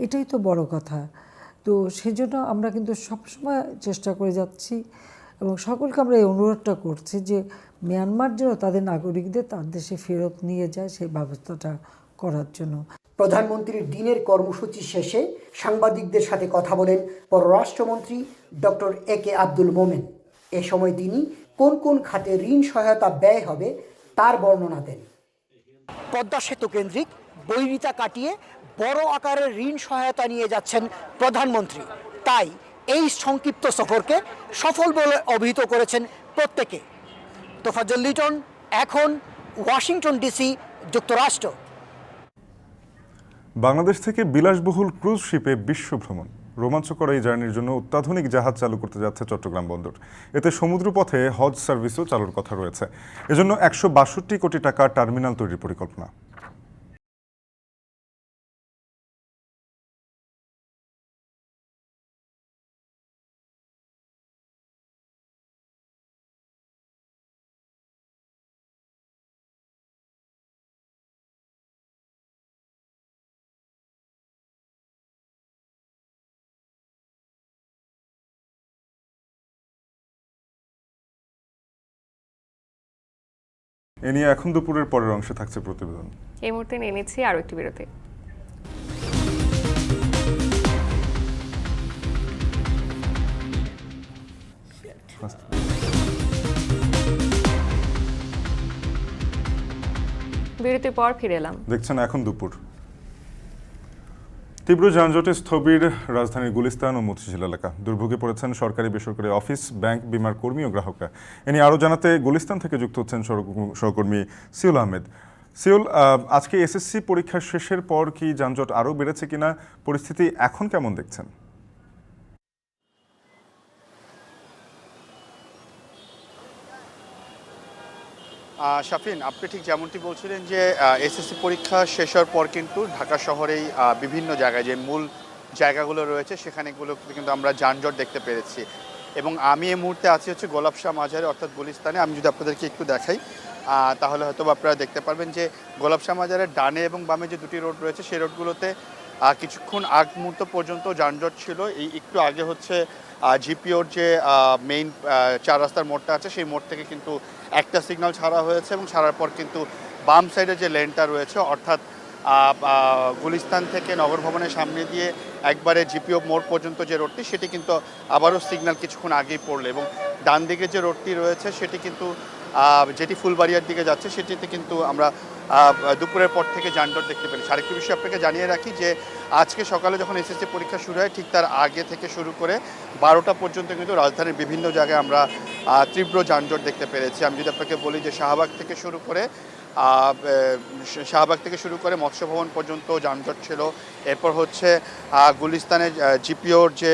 এটাই তো বড় কথা। তো সেজন্য আমরা কিন্তু সবসময় চেষ্টা করে যাচ্ছি এবং সকলকে আমরা এই অনুরোধটা করছি যে মিয়ানমার যেন তাদের নাগরিকদের তার দেশে ফেরত নিয়ে যায় সেই ব্যবস্থাটা করার জন্য। প্রধানমন্ত্রীর দিনের কর্মসূচি শেষে সাংবাদিকদের সাথে কথা বলেন পররাষ্ট্রমন্ত্রী ডক্টর একে আব্দুল মোমেন। এ সময় তিনি কোন কোন খাতে ঋণ সহায়তা ব্যয় হবে তার বর্ণনা দেন। পদ্মা সেতু কেন্দ্রিক বৈরিতা কাটিয়ে বড় আকারের ঋণ সহায়তা নিয়ে যাচ্ছেন প্রধানমন্ত্রী। তাই এই সংক্ষিপ্ত সফরকে সফল বলে অভিহিত করেছেন প্রত্যেকে। তোফাজ্জল লিটন, এখন ওয়াশিংটন ডিসি, যুক্তরাষ্ট্র। বাংলাদেশ থেকে বিলাসবহুল ক্রুজ শিপে বিশ্ব ভ্রমণ। রোমাঞ্চকর এই জার্নির জন্য অত্যাধুনিক জাহাজ চালু করতে যাচ্ছে চট্টগ্রাম বন্দর। এতে সমুদ্রপথে হজ সার্ভিসও চালুর কথা রয়েছে। এজন্য 162 কোটি টাকা টার্মিনাল তৈরির পরিকল্পনা। এ নিয়ে এখন দুপুরের পরের অংশে থাকছে প্রতিবেদন। এই মুহূর্তে নিয়ে নিচ্ছি আরও একটি বিরতি। বিরতির পর ফিরে এলাম। দেখছেন এখন দুপুর। তীব্র যানজটে স্থবির রাজধানীর গুলিস্তান ও মতিঝিল এলাকা। দুর্ভোগে পড়েছেন সরকারি বেসরকারি অফিস, ব্যাংক, বিমার কর্মী ও গ্রাহকরা। এ নিয়ে আরও জানাতে গুলিস্তান থেকে যুক্ত হচ্ছেন সহকর্মী সিউল আহমেদ। সিউল, আজকে এসএসসি পরীক্ষা শেষের পর কি যানজট আরও বেড়েছে কিনা, পরিস্থিতি এখন কেমন দেখছেন? শাফিন, আপনি ঠিক যেমনটি বলছিলেন যে এসএসসি পরীক্ষা শেষ হওয়ার পর কিন্তু ঢাকা শহরেই বিভিন্ন জায়গায় যে মূল জায়গাগুলো রয়েছে সেখানেগুলো কিন্তু আমরা যানজট দেখতে পেরেছি। এবং আমি এই মুহূর্তে আছি হচ্ছে গোলাপশাহ মাজারে অর্থাৎ গুলিস্তানে। আমি যদি আপনাদেরকে একটু দেখাই তাহলে হয়তো আপনারা দেখতে পারবেন যে গোলাপশাহ মাজারের ডানে এবং বামে যে দুটি রোড রয়েছে সেই রোডগুলোতে কিছুক্ষণ আগ মুহূর্ত পর্যন্ত যানজট ছিল। এই একটু আগে হচ্ছে জিপিওর যে মেইন 4 রাস্তার মোড়টা আছে সেই মোড় থেকে কিন্তু একটা সিগন্যাল ছাড়া হয়েছে এবং ছাড়ার পর কিন্তু বাম সাইডে যে লেনটা রয়েছে অর্থাৎ গুলিস্তান থেকে নগর ভবনের সামনে দিয়ে একবারে জিপিও মোড় পর্যন্ত যে রোডটি সেটি কিন্তু আবারও সিগন্যাল কিছুক্ষণ আগেই পড়লো এবং ডান দিকে যে রোডটি রয়েছে সেটি কিন্তু যেটি ফুলবাড়িয়ার দিকে যাচ্ছে সেটিতে কিন্তু আমরা দুপুরের পর থেকে যানজট দেখতে পেয়েছি। আরেকটি বিষয় আপনাকে জানিয়ে রাখি যে আজকে সকালে যখন এসএসসি পরীক্ষা শুরু হয় ঠিক তার আগে থেকে শুরু করে 12টা পর্যন্ত কিন্তু রাজধানীর বিভিন্ন জায়গায় আমরা তীব্র যানজট দেখতে পেরেছি। আমি যদি আপনাকে বলি যে শাহবাগ থেকে শুরু করে মৎস্য ভবন পর্যন্ত যানজট ছিল। এরপর হচ্ছে গুলিস্তানের জিপিওর যে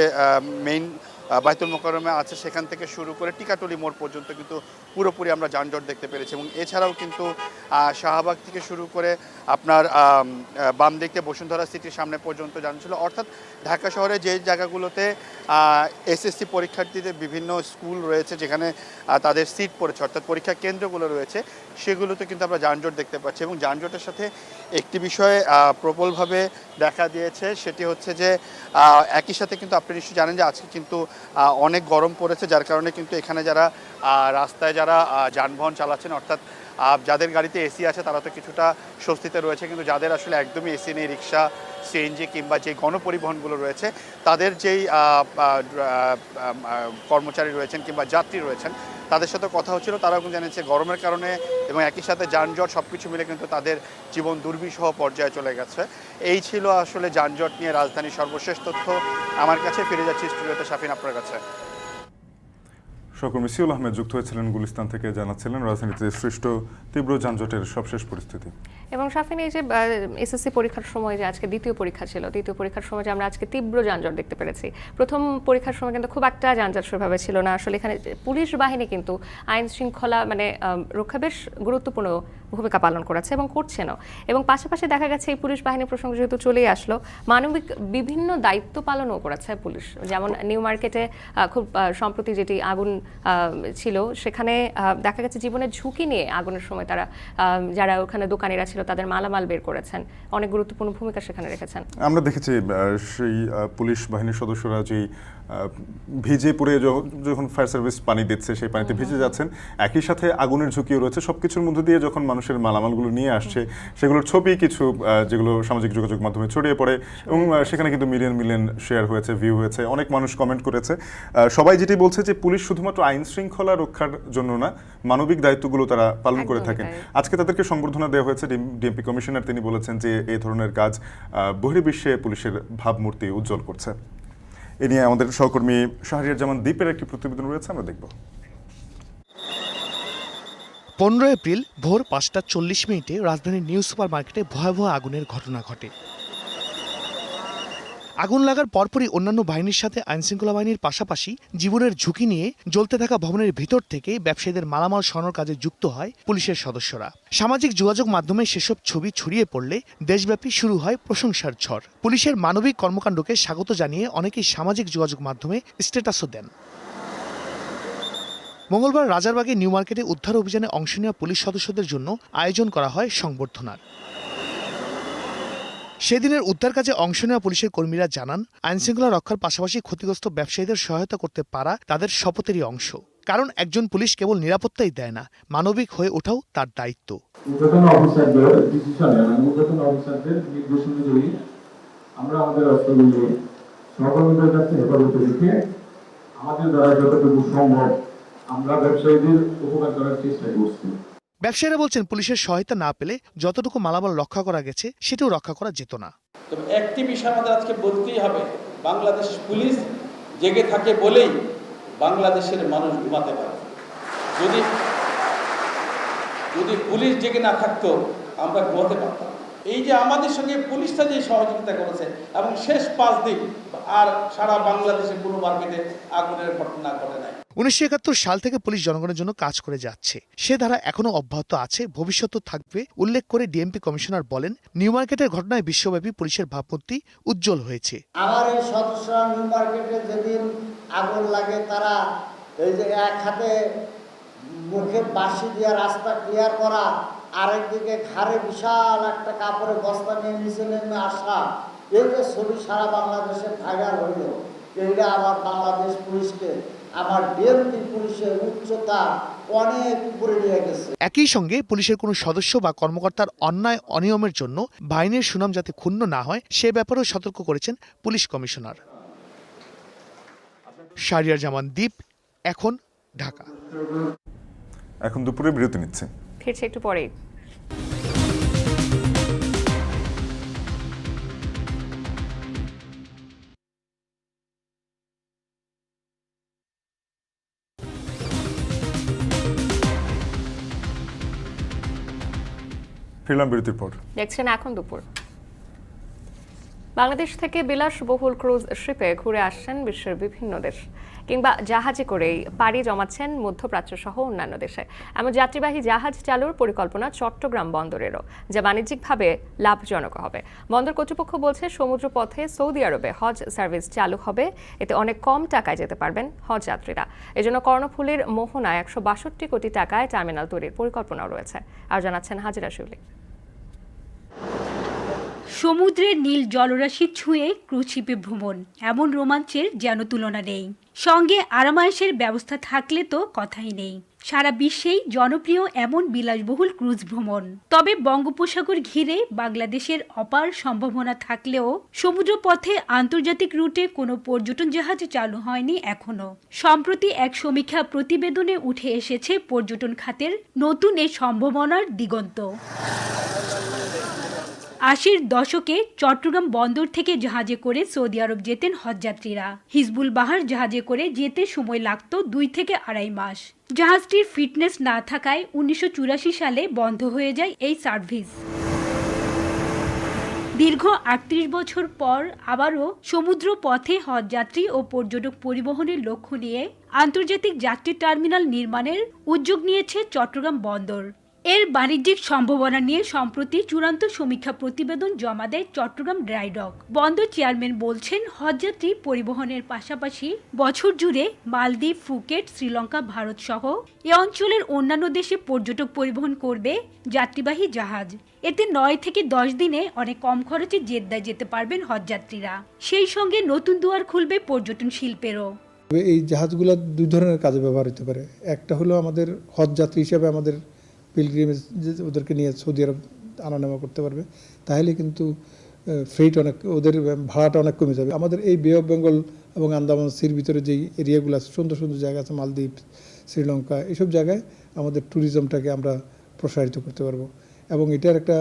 মেইন বাইতুল মোকাররমে আছে সেখান থেকে শুরু করে টিকাটলি মোড় পর্যন্ত কিন্তু পুরোপুরি আমরা যানজট দেখতে পেরেছি। এবং এছাড়াও কিন্তু শাহবাগ থেকে শুরু করে আপনার বাম দিকে বসুন্ধরা সিটির সামনে পর্যন্ত যান ছিল। অর্থাৎ ঢাকা শহরে যে জায়গাগুলোতে এসএসসি পরীক্ষার্থীদের বিভিন্ন স্কুল রয়েছে যেখানে তাদের সিট পড়েছে অর্থাৎ পরীক্ষা কেন্দ্রগুলো রয়েছে সেগুলোতে কিন্তু আমরা যানজট দেখতে পাচ্ছি। এবং যানজটের সাথে একটি বিষয় প্রবলভাবে দেখা দিয়েছে সেটি হচ্ছে যে একই সাথে কিন্তু আপনি নিশ্চয়ই জানেন যে আজকে কিন্তু অনেক গরম পড়েছে, যার কারণে কিন্তু এখানে যারা রাস্তায় যারা যানবাহন চালাচ্ছেন অর্থাৎ যাদের গাড়িতে এসি আছে তারা তো কিছুটা স্বস্তিতে রয়েছে, কিন্তু যাদের আসলে একদমই এসি নেই, রিক্সা, সিএনজি কিংবা যে গণপরিবহনগুলো রয়েছে তাদের যেই কর্মচারী রয়েছেন কিংবা যাত্রী রয়েছেন তাদের সাথে কথা হচ্ছিল, তারাও কিন্তু জানিয়েছে গরমের কারণে এবং একই সাথে যানজট সব কিছু মিলে কিন্তু তাদের জীবন দুর্বিষহ পর্যায়ে চলে গেছে। এই ছিল আসলে যানজট নিয়ে রাজধানীর সর্বশেষ তথ্য। আমার কাছে ফিরে যাচ্ছি স্টুডিওতে, শাফিন আপনার কাছে। সহকর্মী সিউল আহমেদ যুক্ত হয়েছিলেন গুলিস্তান থেকে, জানাচ্ছিলেন রাজধানীতে সৃষ্ট তীব্র যানজটের সবশেষ পরিস্থিতি। এবং শাফিন, এই যে এসএসসি পরীক্ষার সময় যে আজকে দ্বিতীয় পরীক্ষা ছিল, দ্বিতীয় পরীক্ষার সময় যে আমরা আজকে তীব্র যানজট দেখতে পেরেছি, প্রথম পরীক্ষার সময় কিন্তু খুব একটা যানজট সেভাবে ছিল না। আসলে এখানে পুলিশ বাহিনী কিন্তু আইন শৃঙ্খলা রক্ষা বেশ গুরুত্বপূর্ণ ভূমিকা পালন করেছে এবং করছেনও। এবং পাশাপাশি দেখা গেছে এই পুলিশ বাহিনী প্রসঙ্গ যেহেতু চলেই আসলো, মানবিক বিভিন্ন দায়িত্ব পালনও করেছে পুলিশ। যেমন নিউ মার্কেটে খুব সম্প্রতি যেটি আগুন ছিল সেখানে দেখা গেছে জীবনের ঝুঁকি নিয়ে আগুনের সময় তারা যারা ওখানে দোকানিরা ছিল তাদের মালামাল বের করেছেন, অনেক গুরুত্বপূর্ণ ভূমিকা সেখানে রেখেছেন। আমরা দেখেছি সেই পুলিশ বাহিনীর সদস্যরা যেই ভিজে পড়ে যখন ফায়ার সার্ভিস পানি দিচ্ছে সেই পানিতে ভিজে যাচ্ছেন, একই সাথে আগুনের ঝুঁকিও রয়েছে। সবকিছুর মধ্যে দিয়ে যখন মানুষের মালামালগুলো নিয়ে আসছে সেগুলোর ছবি কিছু যেগুলো সামাজিক যোগাযোগ মাধ্যমে ছড়িয়ে পড়ে এবং সেখানে কিন্তু মিলিয়ন শেয়ার হয়েছে, ভিউ হয়েছে, অনেক মানুষ কমেন্ট করেছে। সবাই যেটি বলছে যে পুলিশ শুধুমাত্র আইন শৃঙ্খলা রক্ষার জন্য না, মানবিক দায়িত্বগুলো তারা পালন করে থাকেন। আজকে তাদেরকে সংবর্ধনা দেওয়া হয়েছে। ডিএমপি কমিশনার তিনি বলেছেন যে এই ধরনের কাজ বহির্বিশ্বে পুলিশের ভাবমূর্তি উজ্জ্বল করছে। এ নিয়ে আমাদের সহকর্মী শাহরিয়ার জামান দ্বীপের একটি প্রতিবেদন রয়েছে, আমরা দেখব। 15 এপ্রিল ভোর 5:40 রাজধানীর নিউ সুপার মার্কেটে ভয়াবহ আগুনের ঘটনা ঘটে। আগুন লাগার পরপরই অন্যান্য বাহিনীর সাথে আইনশৃঙ্খলা বাহিনীর পাশাপাশি জীবনের ঝুঁকি নিয়ে জ্বলতে থাকা ভবনের ভিতর থেকে ব্যবসায়ীদের মালামাল সরানোর কাজে যুক্ত হয় পুলিশের সদস্যরা। সামাজিক যোগাযোগ মাধ্যমে সেসব ছবি ছড়িয়ে পড়লে দেশব্যাপী শুরু হয় প্রশংসার ঝড়। পুলিশের মানবিক কর্মকাণ্ডকে স্বাগত জানিয়ে অনেকেই সামাজিক যোগাযোগ মাধ্যমে স্ট্যাটাসও দেন। মঙ্গলবার রাজারবাগে নিউ মার্কেটে উদ্ধার অভিযানে অংশ নেওয়া পুলিশ সদস্যদের জন্য আয়োজন করা হয় সংবর্ধনার। সেদিনের উদ্ধার কাজে অংশ নেওয়া পুলিশের কর্মীরা জানান, আইনশৃঙ্খলা রক্ষার পাশাপাশি ক্ষতিগ্রস্ত ব্যবসায়ীদের সহায়তা করতে পারা তাদের শপথেরই অংশ। কারণ একজন পুলিশ কেবল নিরাপত্তাই দেয় না, মানবিক হয়ে ওঠাও তার দায়িত্ব। আমরা আমাদের অস্ত্রগুলো সহকর্মীদের কাছে হেফাজতে রেখে আমাদের দ্বারা যতটুকু সম্ভব আমরা ব্যবসায়ীদের উপকার করার চেষ্টা করছি। ব্যবসায়ীরা বলছেন পুলিশের সহায়তা না পেলে যতটুকু মালামাল রক্ষা করা গেছে সেটাও রক্ষা করা যেত না। তবে একটি বিষয় আমাদের আজকে বলতেই হবে, বাংলাদেশ পুলিশ জেগে থাকে বলেই বাংলাদেশের মানুষ ঘুমাতে পারে। যদি পুলিশ জেগে না থাকতো আমরা ঘুমাতে পারতাম। এই যে আমাদের সঙ্গে পুলিশটা যে সহযোগিতা করেছে এবং শেষ 5 দিন আর সারা বাংলাদেশে কোনো মার্কেটে আগুনের ঘটনা ঘটে নাই। 1971 সাল থেকে পুলিশ জনগণের জন্য কাজ করে যাচ্ছে, সে ধারা এখনো অব্যাহত আছে, ভবিষ্যতেও থাকবে উল্লেখ করে ডিএমপি কমিশনার বলেন, নিউ মার্কেটের ঘটনায় বিশ্বব্যাপী পুলিশের ভাবমূর্তি উজ্জ্বল হয়েছে। আমার এই সদস্যরা নিউ মার্কেটে যেদিন আগুন লাগে তারা এই যে এক হাতে মুখে বাঁশি দিয়ে রাস্তা ক্লিয়ার করা, আরেকদিকে ঘাড়ে বিশাল একটা কাপড়ে বস্তা নিয়ে নিচে নেমে আসা, এই যে ছবি সারা বাংলাদেশে ভাইরাল হইল, এইটা আমার বাংলাদেশ পুলিশকে, আমার ডিএমপি পুলিশের উচ্চতা অনেক উপরে নিয়ে গেছে। একই সঙ্গে পুলিশের কোনো সদস্য বা কর্মকর্তার অন্যায় অনিয়মের জন্য বাহিনীর সুনাম যাতে ক্ষুণ্ণ না হয় সে ব্যাপারেও সতর্ক করেছেন পুলিশ কমিশনার। শাহরিয়ার জামান দ্বীপ, এখন, ঢাকা। এখন দুপুরে বিরতি নিচ্ছে, ফিরছে একটু পরেই। ফিরলাম বিরতির পর। দেখছেন এখন দুপুর। বাংলাদেশ থেকে বিলাসবহুল ক্রুজ শিপে ঘুরে আসছেন বিশ্বের বিভিন্ন দেশ, কিংবা জাহাজে করেই পাড়ি জমাচ্ছেন মধ্যপ্রাচ্য সহ অন্যান্য দেশে। এমন যাত্রীবাহী জাহাজ চালুর পরিকল্পনা চট্টগ্রাম বন্দরেরও, যা বাণিজ্যিকভাবে লাভজনক হবে। বন্দর কর্তৃপক্ষ বলছে, সমুদ্র পথে সৌদি আরবে হজ সার্ভিস চালু হবে, এতে অনেক কম টাকায় যেতে পারবেন হজ যাত্রীরা। এজন্য কর্ণফুলীর মোহনায় 162 কোটি টাকায় টার্মিনাল তৈরির পরিকল্পনাও রয়েছে। আর জানাচ্ছেন হাজিরা শিউলি। সমুদ্রের নীল জলরাশি ছুঁয়ে ক্রুজশিপে ভ্রমণ, এমন রোমাঞ্চের যেন তুলনা নেই। সঙ্গে আরামায়েশের ব্যবস্থা থাকলে তো কথাই নেই। সারা বিশ্বেই জনপ্রিয় এমন বিলাসবহুল ক্রুজ ভ্রমণ। তবে বঙ্গোপসাগর ঘিরে বাংলাদেশের অপার সম্ভাবনা থাকলেও সমুদ্রপথে আন্তর্জাতিক রুটে কোনো পর্যটন জাহাজ চালু হয়নি এখনো। সম্প্রতি এক সমীক্ষা প্রতিবেদনে উঠে এসেছে পর্যটন খাতের নতুন এই সম্ভাবনার দিগন্ত। 80-র দশকে চট্টগ্রাম বন্দর থেকে জাহাজে করে সৌদি আরব যেতেন হজযাত্রীরা। হিজবুল বাহার জাহাজে করে যেতে সময় লাগত 2 থেকে 2.5 মাস। জাহাজটির ফিটনেস না থাকায় 1984 সালে বন্ধ হয়ে যায় এই সার্ভিস। দীর্ঘ 38 বছর পর আবারও সমুদ্র পথে হজযাত্রী ও পর্যটক পরিবহনের লক্ষ্য নিয়ে আন্তর্জাতিক যাত্রী টার্মিনাল নির্মাণের উদ্যোগ নিয়েছে চট্টগ্রাম বন্দর। এর বাণিজ্যিক সম্ভাবনা নিয়ে সম্প্রতি চূড়ান্ত সমীক্ষা প্রতিবেদন জমা দেয় চট্টগ্রাম ড্রাইডক। বন্দর চেয়ারম্যান বলছেন, হজযাত্রী পরিবহনের পাশাপাশি বছর জুড়ে মালদ্বীপ, ফুকেট, শ্রীলঙ্কা, ভারত সহ এ অঞ্চলের অন্যান্য দেশে পর্যটক পরিবহন করবে যাত্রীবাহী জাহাজ। এতে 9 থেকে 10 দিনে অনেক কম খরচে জেদ্দায় যেতে পারবেন হজযাত্রীরা। সেই সঙ্গে নতুন দুয়ার খুলবে পর্যটন শিল্পেরও। এই জাহাজগুলো 2 ধরনের কাজে ব্যবহার হতে পারে। একটা হলো আমাদের হজযাত্রী হিসেবে আমাদের পিলগ্রিমেজ ওদেরকে নিয়ে সৌদি আরব আনা নেওয়া করতে পারবে, তাহলে কিন্তু ফ্রেট অনেক, ওদের ভাড়াটা অনেক কমে যাবে। আমাদের এই বে অফ বেঙ্গল এবং আন্দামান সির ভিতরে যেই এরিয়াগুলো আছে, সুন্দর সুন্দর জায়গা আছে, মালদ্বীপ, শ্রীলঙ্কা, এইসব জায়গায় আমাদের ট্যুরিজমটাকে আমরা প্রসারিত করতে পারবো। এবং এটার একটা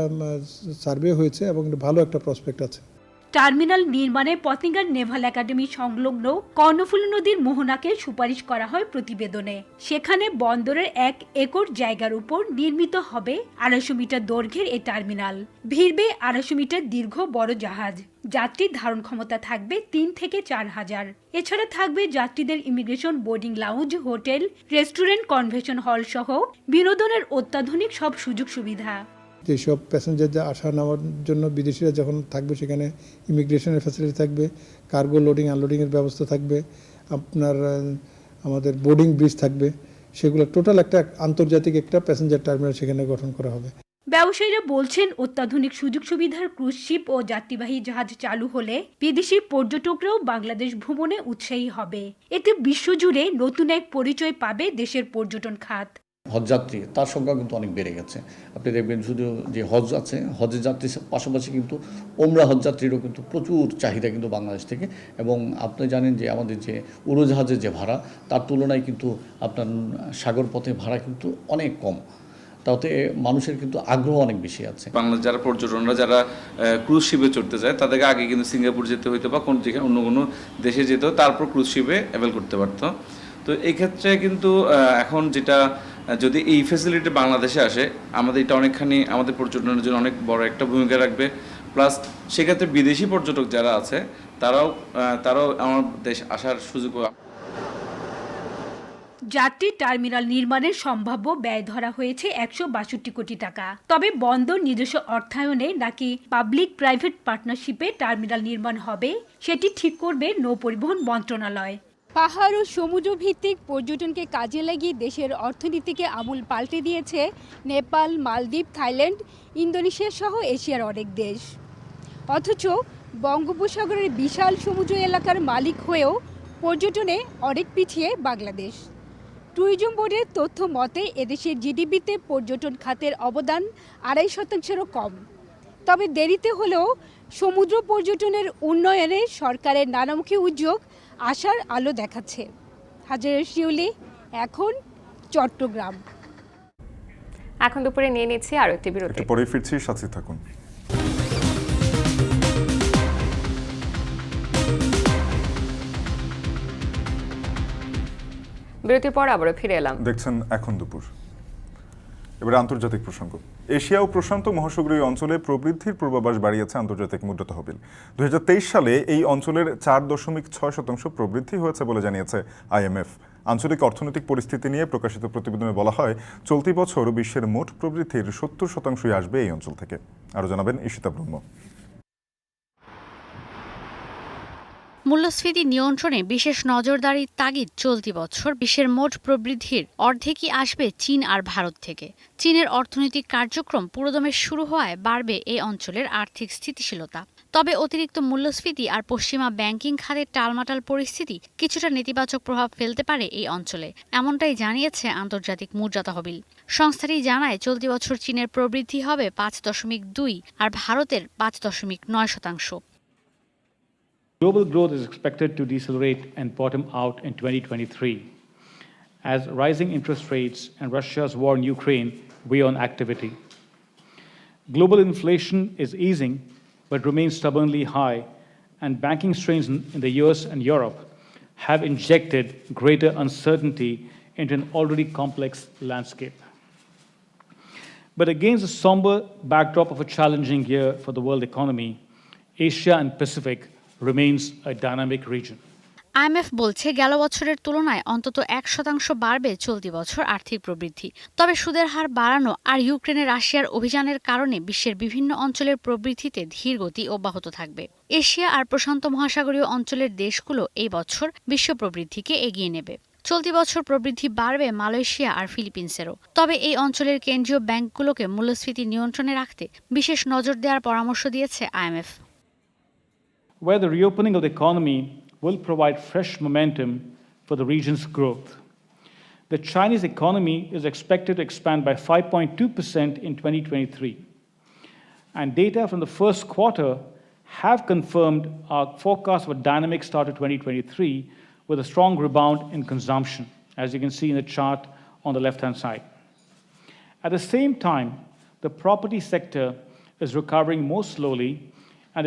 সার্ভে হয়েছে এবং ভালো একটা প্রসপেক্ট আছে। টার্মিনাল নির্মাণে পতেঙ্গার নেভাল একাডেমি সংলগ্ন কর্ণফুলী নদীর মোহনাকে সুপারিশ করা হয় প্রতিবেদনে। সেখানে বন্দরের 1 একর জায়গার উপর নির্মিত হবে 250 মিটার দৈর্ঘ্যের এই টার্মিনাল। ভিড়বে 250 মিটার দীর্ঘ বড় জাহাজ। যাত্রীর ধারণ ক্ষমতা থাকবে 3 থেকে 4 হাজার। এছাড়া থাকবে যাত্রীদের immigration, boarding lounge, hotel, restaurant, convention hall সহ বিনোদনের অত্যাধুনিক সব সুযোগ সুবিধা। যেসব প্যাসেঞ্জার আসা নেওয়ার জন্য বিদেশিরা যখন থাকবে, সেখানে ইমিগ্রেশনের ফ্যাসিলিটি থাকবে, কার্গো লোডিং আনলোডিংয়ের ব্যবস্থা থাকবে, আপনার আমাদের বোর্ডিং ব্রিজ থাকবে, সেগুলো টোটাল একটা আন্তর্জাতিক একটা প্যাসেঞ্জার টার্মিনাল সেখানে গঠন করা হবে। ব্যবসায়ীরা বলছেন, অত্যাধুনিক সুযোগ সুবিধার ক্রুজ শিপ ও যাত্রীবাহী জাহাজ চালু হলে বিদেশি পর্যটকরাও বাংলাদেশ ভ্রমণে উৎসাহী হবে। এতে বিশ্বজুড়ে নতুন এক পরিচয় পাবে দেশের পর্যটন খাত। হজযাত্রী তার সংখ্যা কিন্তু অনেক বেড়ে গেছে। আপনি দেখবেন শুধু যে হজ আছে, হজের যাত্রীর পাশাপাশি কিন্তু ওমরা হজযাত্রীরও কিন্তু প্রচুর চাহিদা কিন্তু বাংলাদেশ থেকে। এবং আপনি জানেন যে আমাদের যে উড়োজাহাজের যে ভাড়া, তার তুলনায় কিন্তু আপনার সাগর পথে ভাড়া কিন্তু অনেক কম, তাতে মানুষের কিন্তু আগ্রহ অনেক বেশি আছে। বাংলাদেশ যারা পর্যটনরা যারা ক্রুজ শিপে চড়তে যায় তাদেরকে আগে কিন্তু সিঙ্গাপুর যেতে হইতো বা যেখানে অন্য কোনো দেশে যেত, তারপর ক্রুজ শিপে অ্যাভেল করতে পারতো। তো এই ক্ষেত্রে কিন্তু এখন যেটা যদি এই ফ্যাসিলিটি বাংলাদেশে আসে, আমাদের এটা অনেকখানি আমাদের পর্যটনের জন্য অনেক বড় একটা ভূমিকা রাখবে। প্লাস সেক্ষেত্রে বিদেশি পর্যটক যারা আছে তারাও আমার দেশ আসার সুযোগ। যাত্রী টার্মিনাল নির্মাণের সম্ভাব্য ব্যয় ধরা হয়েছে 162 কোটি টাকা। তবে বন্দর নিজস্ব অর্থায়নে নাকি পাবলিক প্রাইভেট পার্টনারশিপে টার্মিনাল নির্মাণ হবে সেটি ঠিক করবে নৌ পরিবহন মন্ত্রণালয়। পাহাড় ও সমুদ্র ভিত্তিক পর্যটনকে কাজে লাগিয়ে দেশের অর্থনীতিকে আমূল পাল্টে দিয়েছে নেপাল, মালদ্বীপ, থাইল্যান্ড, ইন্দোনেশিয়া সহ এশিয়ার অনেক দেশ। অথচ বঙ্গোপসাগরের বিশাল সমুদ্র এলাকার মালিক হয়েও পর্যটনে অনেক পিছিয়ে বাংলাদেশ। ট্যুরিজম বোর্ডের তথ্য মতে এদেশের জিডিপিতে পর্যটন খাতের অবদান 2.5%-এরও কম। তবে দেরিতে হলেও সমুদ্র পর্যটনের উন্নয়নে সরকারের নানামুখী উদ্যোগ আশার আলো দেখাচ্ছে। হাজারের শিউলি, এখন চট্টগ্রাম। এখন দুপুরে নিয়ে নিচ্ছি আরো একটি বিরতি, একটু পরে ফিরছি, সাথে থাকুন। বিরতির পর আবারও ফিরে এলাম। দেখছেন এখন দুপুর। এবারে আন্তর্জাতিক প্রসঙ্গ। এশিয়া ও প্রশান্ত মহাসাগরীয় অঞ্চলে প্রবৃদ্ধির পূর্বাভাস বাড়িয়েছে আন্তর্জাতিক মুদ্রা তহবিল। 2023 সালে এই অঞ্চলের 4.6% প্রবৃদ্ধি হয়েছে বলে জানিয়েছে IMF। আঞ্চলিক অর্থনৈতিক পরিস্থিতি নিয়ে প্রকাশিত প্রতিবেদনে বলা হয়, চলতি বছর বিশ্বের মোট প্রবৃদ্ধির 70% আসবে এই অঞ্চল থেকে। আরও জানাবেন ঈশিতা ব্রহ্ম। মূল্যস্ফীতি নিয়ন্ত্রণে বিশেষ নজরদারির তাগিদ চলতি বছর বিশ্বের মোট প্রবৃদ্ধির অর্ধেকই আসবে চীন আর ভারত থেকে। চীনের অর্থনৈতিক কার্যক্রম পুরোদমে শুরু হওয়ায় বাড়বে এই অঞ্চলের আর্থিক স্থিতিশীলতা। তবে অতিরিক্ত মূল্যস্ফীতি আর পশ্চিমা ব্যাংকিং খাতের টালমাটাল পরিস্থিতি কিছুটা নেতিবাচক প্রভাব ফেলতে পারে এই অঞ্চলে, এমনটাই জানিয়েছে আন্তর্জাতিক মুদ্রা তহবিল। সংস্থাটি জানায়, চলতি বছর চীনের প্রবৃদ্ধি হবে 5.2 আর ভারতের 5.9%। Global growth is expected to decelerate and bottom out in 2023 as rising interest rates and Russia's war in Ukraine weigh on activity. Global inflation is easing but remains stubbornly high, and banking strains in the US and Europe have injected greater uncertainty into an already complex landscape. But against the somber backdrop of a challenging year for the world economy, Asia and Pacific remains a dynamic region. IMF বলছে, গেল বছরের তুলনায় অন্তত 1% বাড়বে চলতি বছর আর্থিক প্রবৃদ্ধি। তবে সুদের হার বাড়ানো আর ইউক্রেনে রাশিয়ার অভিযানের কারণে বিশ্বের বিভিন্ন অঞ্চলের প্রবৃদ্ধিতে ধীর গতি অব্যাহত থাকবে। এশিয়া আর প্রশান্ত মহাসাগরীয় অঞ্চলের দেশগুলো এই বছর বিশ্ব প্রবৃদ্ধিকে এগিয়ে নেবে। চলতি বছর প্রবৃদ্ধি বাড়বে মালয়েশিয়া আর ফিলিপিন্সেরও। তবে এই অঞ্চলের কেন্দ্রীয় ব্যাংকগুলোকে মূল্যস্ফীতি নিয়ন্ত্রণে রাখতে বিশেষ নজর দেওয়ার পরামর্শ দিয়েছে IMF। Where the reopening of the economy will provide fresh momentum for the region's growth. The Chinese economy is expected to expand by 5.2% in 2023. And data from the first quarter have confirmed our forecast for a dynamic start to 2023 with a strong rebound in consumption, as you can see in the chart on the left-hand side. At the same time, the property sector is recovering more slowly and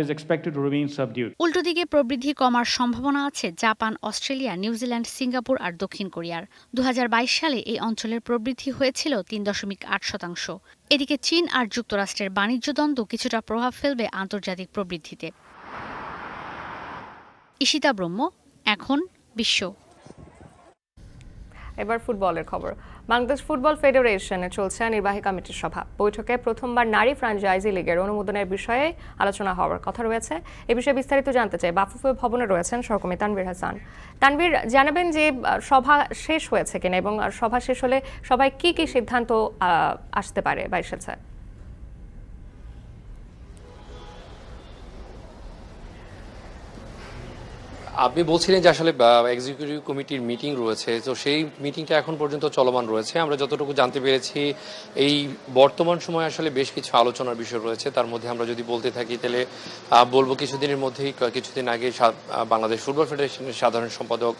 is expected to remain subdued. উল্টো দিকে প্রবৃদ্ধি কমার সম্ভাবনা আছে Japan, Australia, New Zealand, Singapore আর দক্ষিণ কোরিয়ার। 2022 সালে এই অঞ্চলের প্রবৃদ্ধি হয়েছিল 3.8%। এদিকে চীন আর যুক্তরাষ্ট্রের বাণিজ্য দ্বন্দ্ব কিছুটা প্রভাব ফেলবে আন্তর্জাতিক প্রবৃদ্ধিতে। ঈশিতা ব্রহ্ম, এখন বিশ্ব। এবার ফুটবলের খবর। বাংলাদেশ ফুটবল ফেডারেশনে চলছে নির্বাহী কমিটির সভা। বৈঠকে প্রথমবার নারী ফ্র্যাঞ্চাইজি লিগের অনুমোদনের বিষয়ে আলোচনা হওয়ার কথা রয়েছে। এ বিষয়ে বিস্তারিত জানতে চাই বাফুফে ভবনে রয়েছেন সহকর্মী তানভীর হাসান। তানভীর, জানাবেন যে সভা শেষ হয়েছে কিনা এবং সভা শেষ হলে সবাই কি কি সিদ্ধান্ত আসতে পারে বা এসেছে? আপনি বলছিলেন যে আসলে এক্সিকিউটিভ কমিটির মিটিং রয়েছে, তো সেই মিটিংটা এখন পর্যন্ত চলমান রয়েছে। আমরা যতটুকু জানতে পেরেছি এই বর্তমান সময়ে আসলে বেশ কিছু আলোচনার বিষয় রয়েছে। তার মধ্যে আমরা যদি বলতে থাকি তাহলে বলবো কিছুদিন আগে বাংলাদেশ ফুটবল ফেডারেশনের সাধারণ সম্পাদক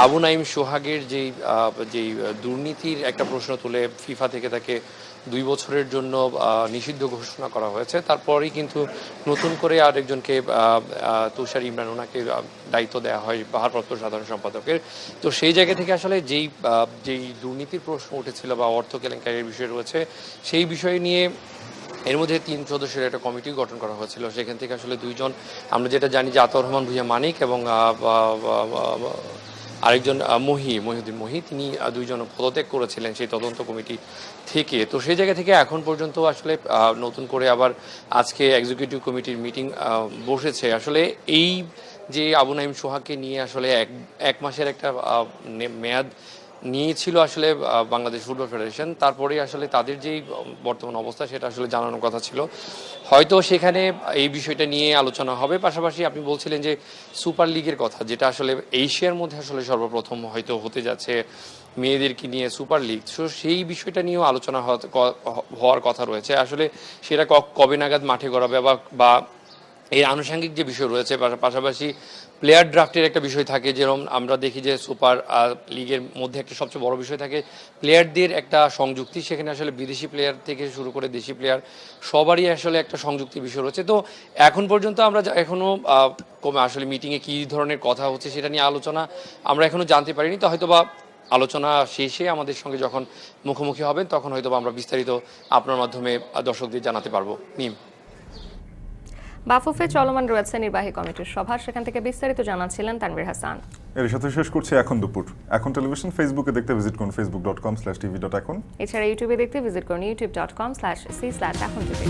আবু নাঈম সোহাগের যেই দুর্নীতির একটা প্রশ্ন তুলে ফিফা থেকে তাকে 2 বছরের জন্য নিষিদ্ধ ঘোষণা করা হয়েছে। তারপরেই কিন্তু নতুন করে আরেকজনকে তুষার ইমরান ওনাকে দায়িত্ব দেওয়া হয় ভারপ্রাপ্ত সাধারণ সম্পাদকের। তো সেই জায়গা থেকে আসলে যেই দুর্নীতির প্রশ্ন উঠেছিল বা অর্থ কেলেঙ্কারির বিষয় রয়েছে, সেই বিষয় নিয়ে এর মধ্যে 3 সদস্যের একটা কমিটি গঠন করা হয়েছিল। সেখান থেকে আসলে 2 জন, আমরা যেটা জানি যে আতাউর রহমান ভূঁইয়া মানিক এবং আরেকজন মহিউদ্দিন মহি, তিনি 2 জন পদত্যাগ করেছিলেন সেই তদন্ত কমিটি থেকে। তো সেই জায়গা থেকে এখন পর্যন্ত আসলে নতুন করে আবার আজকে এক্সিকিউটিভ কমিটির মিটিং বসেছে। আসলে এই যে আবু নাঈম সোহাগকে নিয়ে আসলে এক মাসের একটা মেয়াদ নিয়েছিল আসলে বাংলাদেশ ফুটবল ফেডারেশন, তারপরে আসলে তাদের যেই বর্তমান অবস্থা সেটা আসলে জানানোর কথা ছিল। হয়তো সেখানে এই বিষয়টা নিয়ে আলোচনা হবে। পাশাপাশি আপনি বলছিলেন যে সুপার লিগের কথা, যেটা আসলে এশিয়ার মধ্যে আসলে সর্বপ্রথম হয়তো হতে যাচ্ছে মেয়েদেরকে নিয়ে সুপার লিগ, তো সেই বিষয়টা নিয়েও আলোচনা হওয়ার কথা রয়েছে। আসলে সেটা কবে নাগাদ মাঠে গড়াবে বা এই আনুষঙ্গিক যে বিষয় রয়েছে, পাশাপাশি প্লেয়ার ড্রাফটের একটা বিষয় থাকে। যেরকম আমরা দেখি যে সুপার লিগের মধ্যে একটা সবচেয়ে বড় বিষয় থাকে প্লেয়ারদের একটা সংযুক্তি। সেখানে আসলে বিদেশি প্লেয়ার থেকে শুরু করে দেশি প্লেয়ার সবারই আসলে একটা সংযুক্তির বিষয় রয়েছে। তো এখন পর্যন্ত আমরা এখনও আসলে মিটিংয়ে কী ধরনের কথা হচ্ছে সেটা নিয়ে আলোচনা আমরা এখনও জানতে পারিনি। তো হয়তো বা আলোচনা শেষে আমাদের সঙ্গে যখন মুখোমুখি হবেন তখন হয়তো আমরা বিস্তারিত আপনার মাধ্যমে দর্শকদের জানাতে পারবো। মিম, বাফুফে চলমান রয়েছে নির্বাহী কমিটির সভা, সেখান থেকে বিস্তারিত জানাচ্ছিলেন তানভীর হাসান। এর সাথে শেষ করছি এখন দুপুর। এখন টেলিভিশন, ফেসবুকে দেখতে ভিজিট করুন facebook.com/tv.এখন। এছাড়া ইউটিউবে দেখতে ভিজিট করুন youtube.com/c/ekhon TV।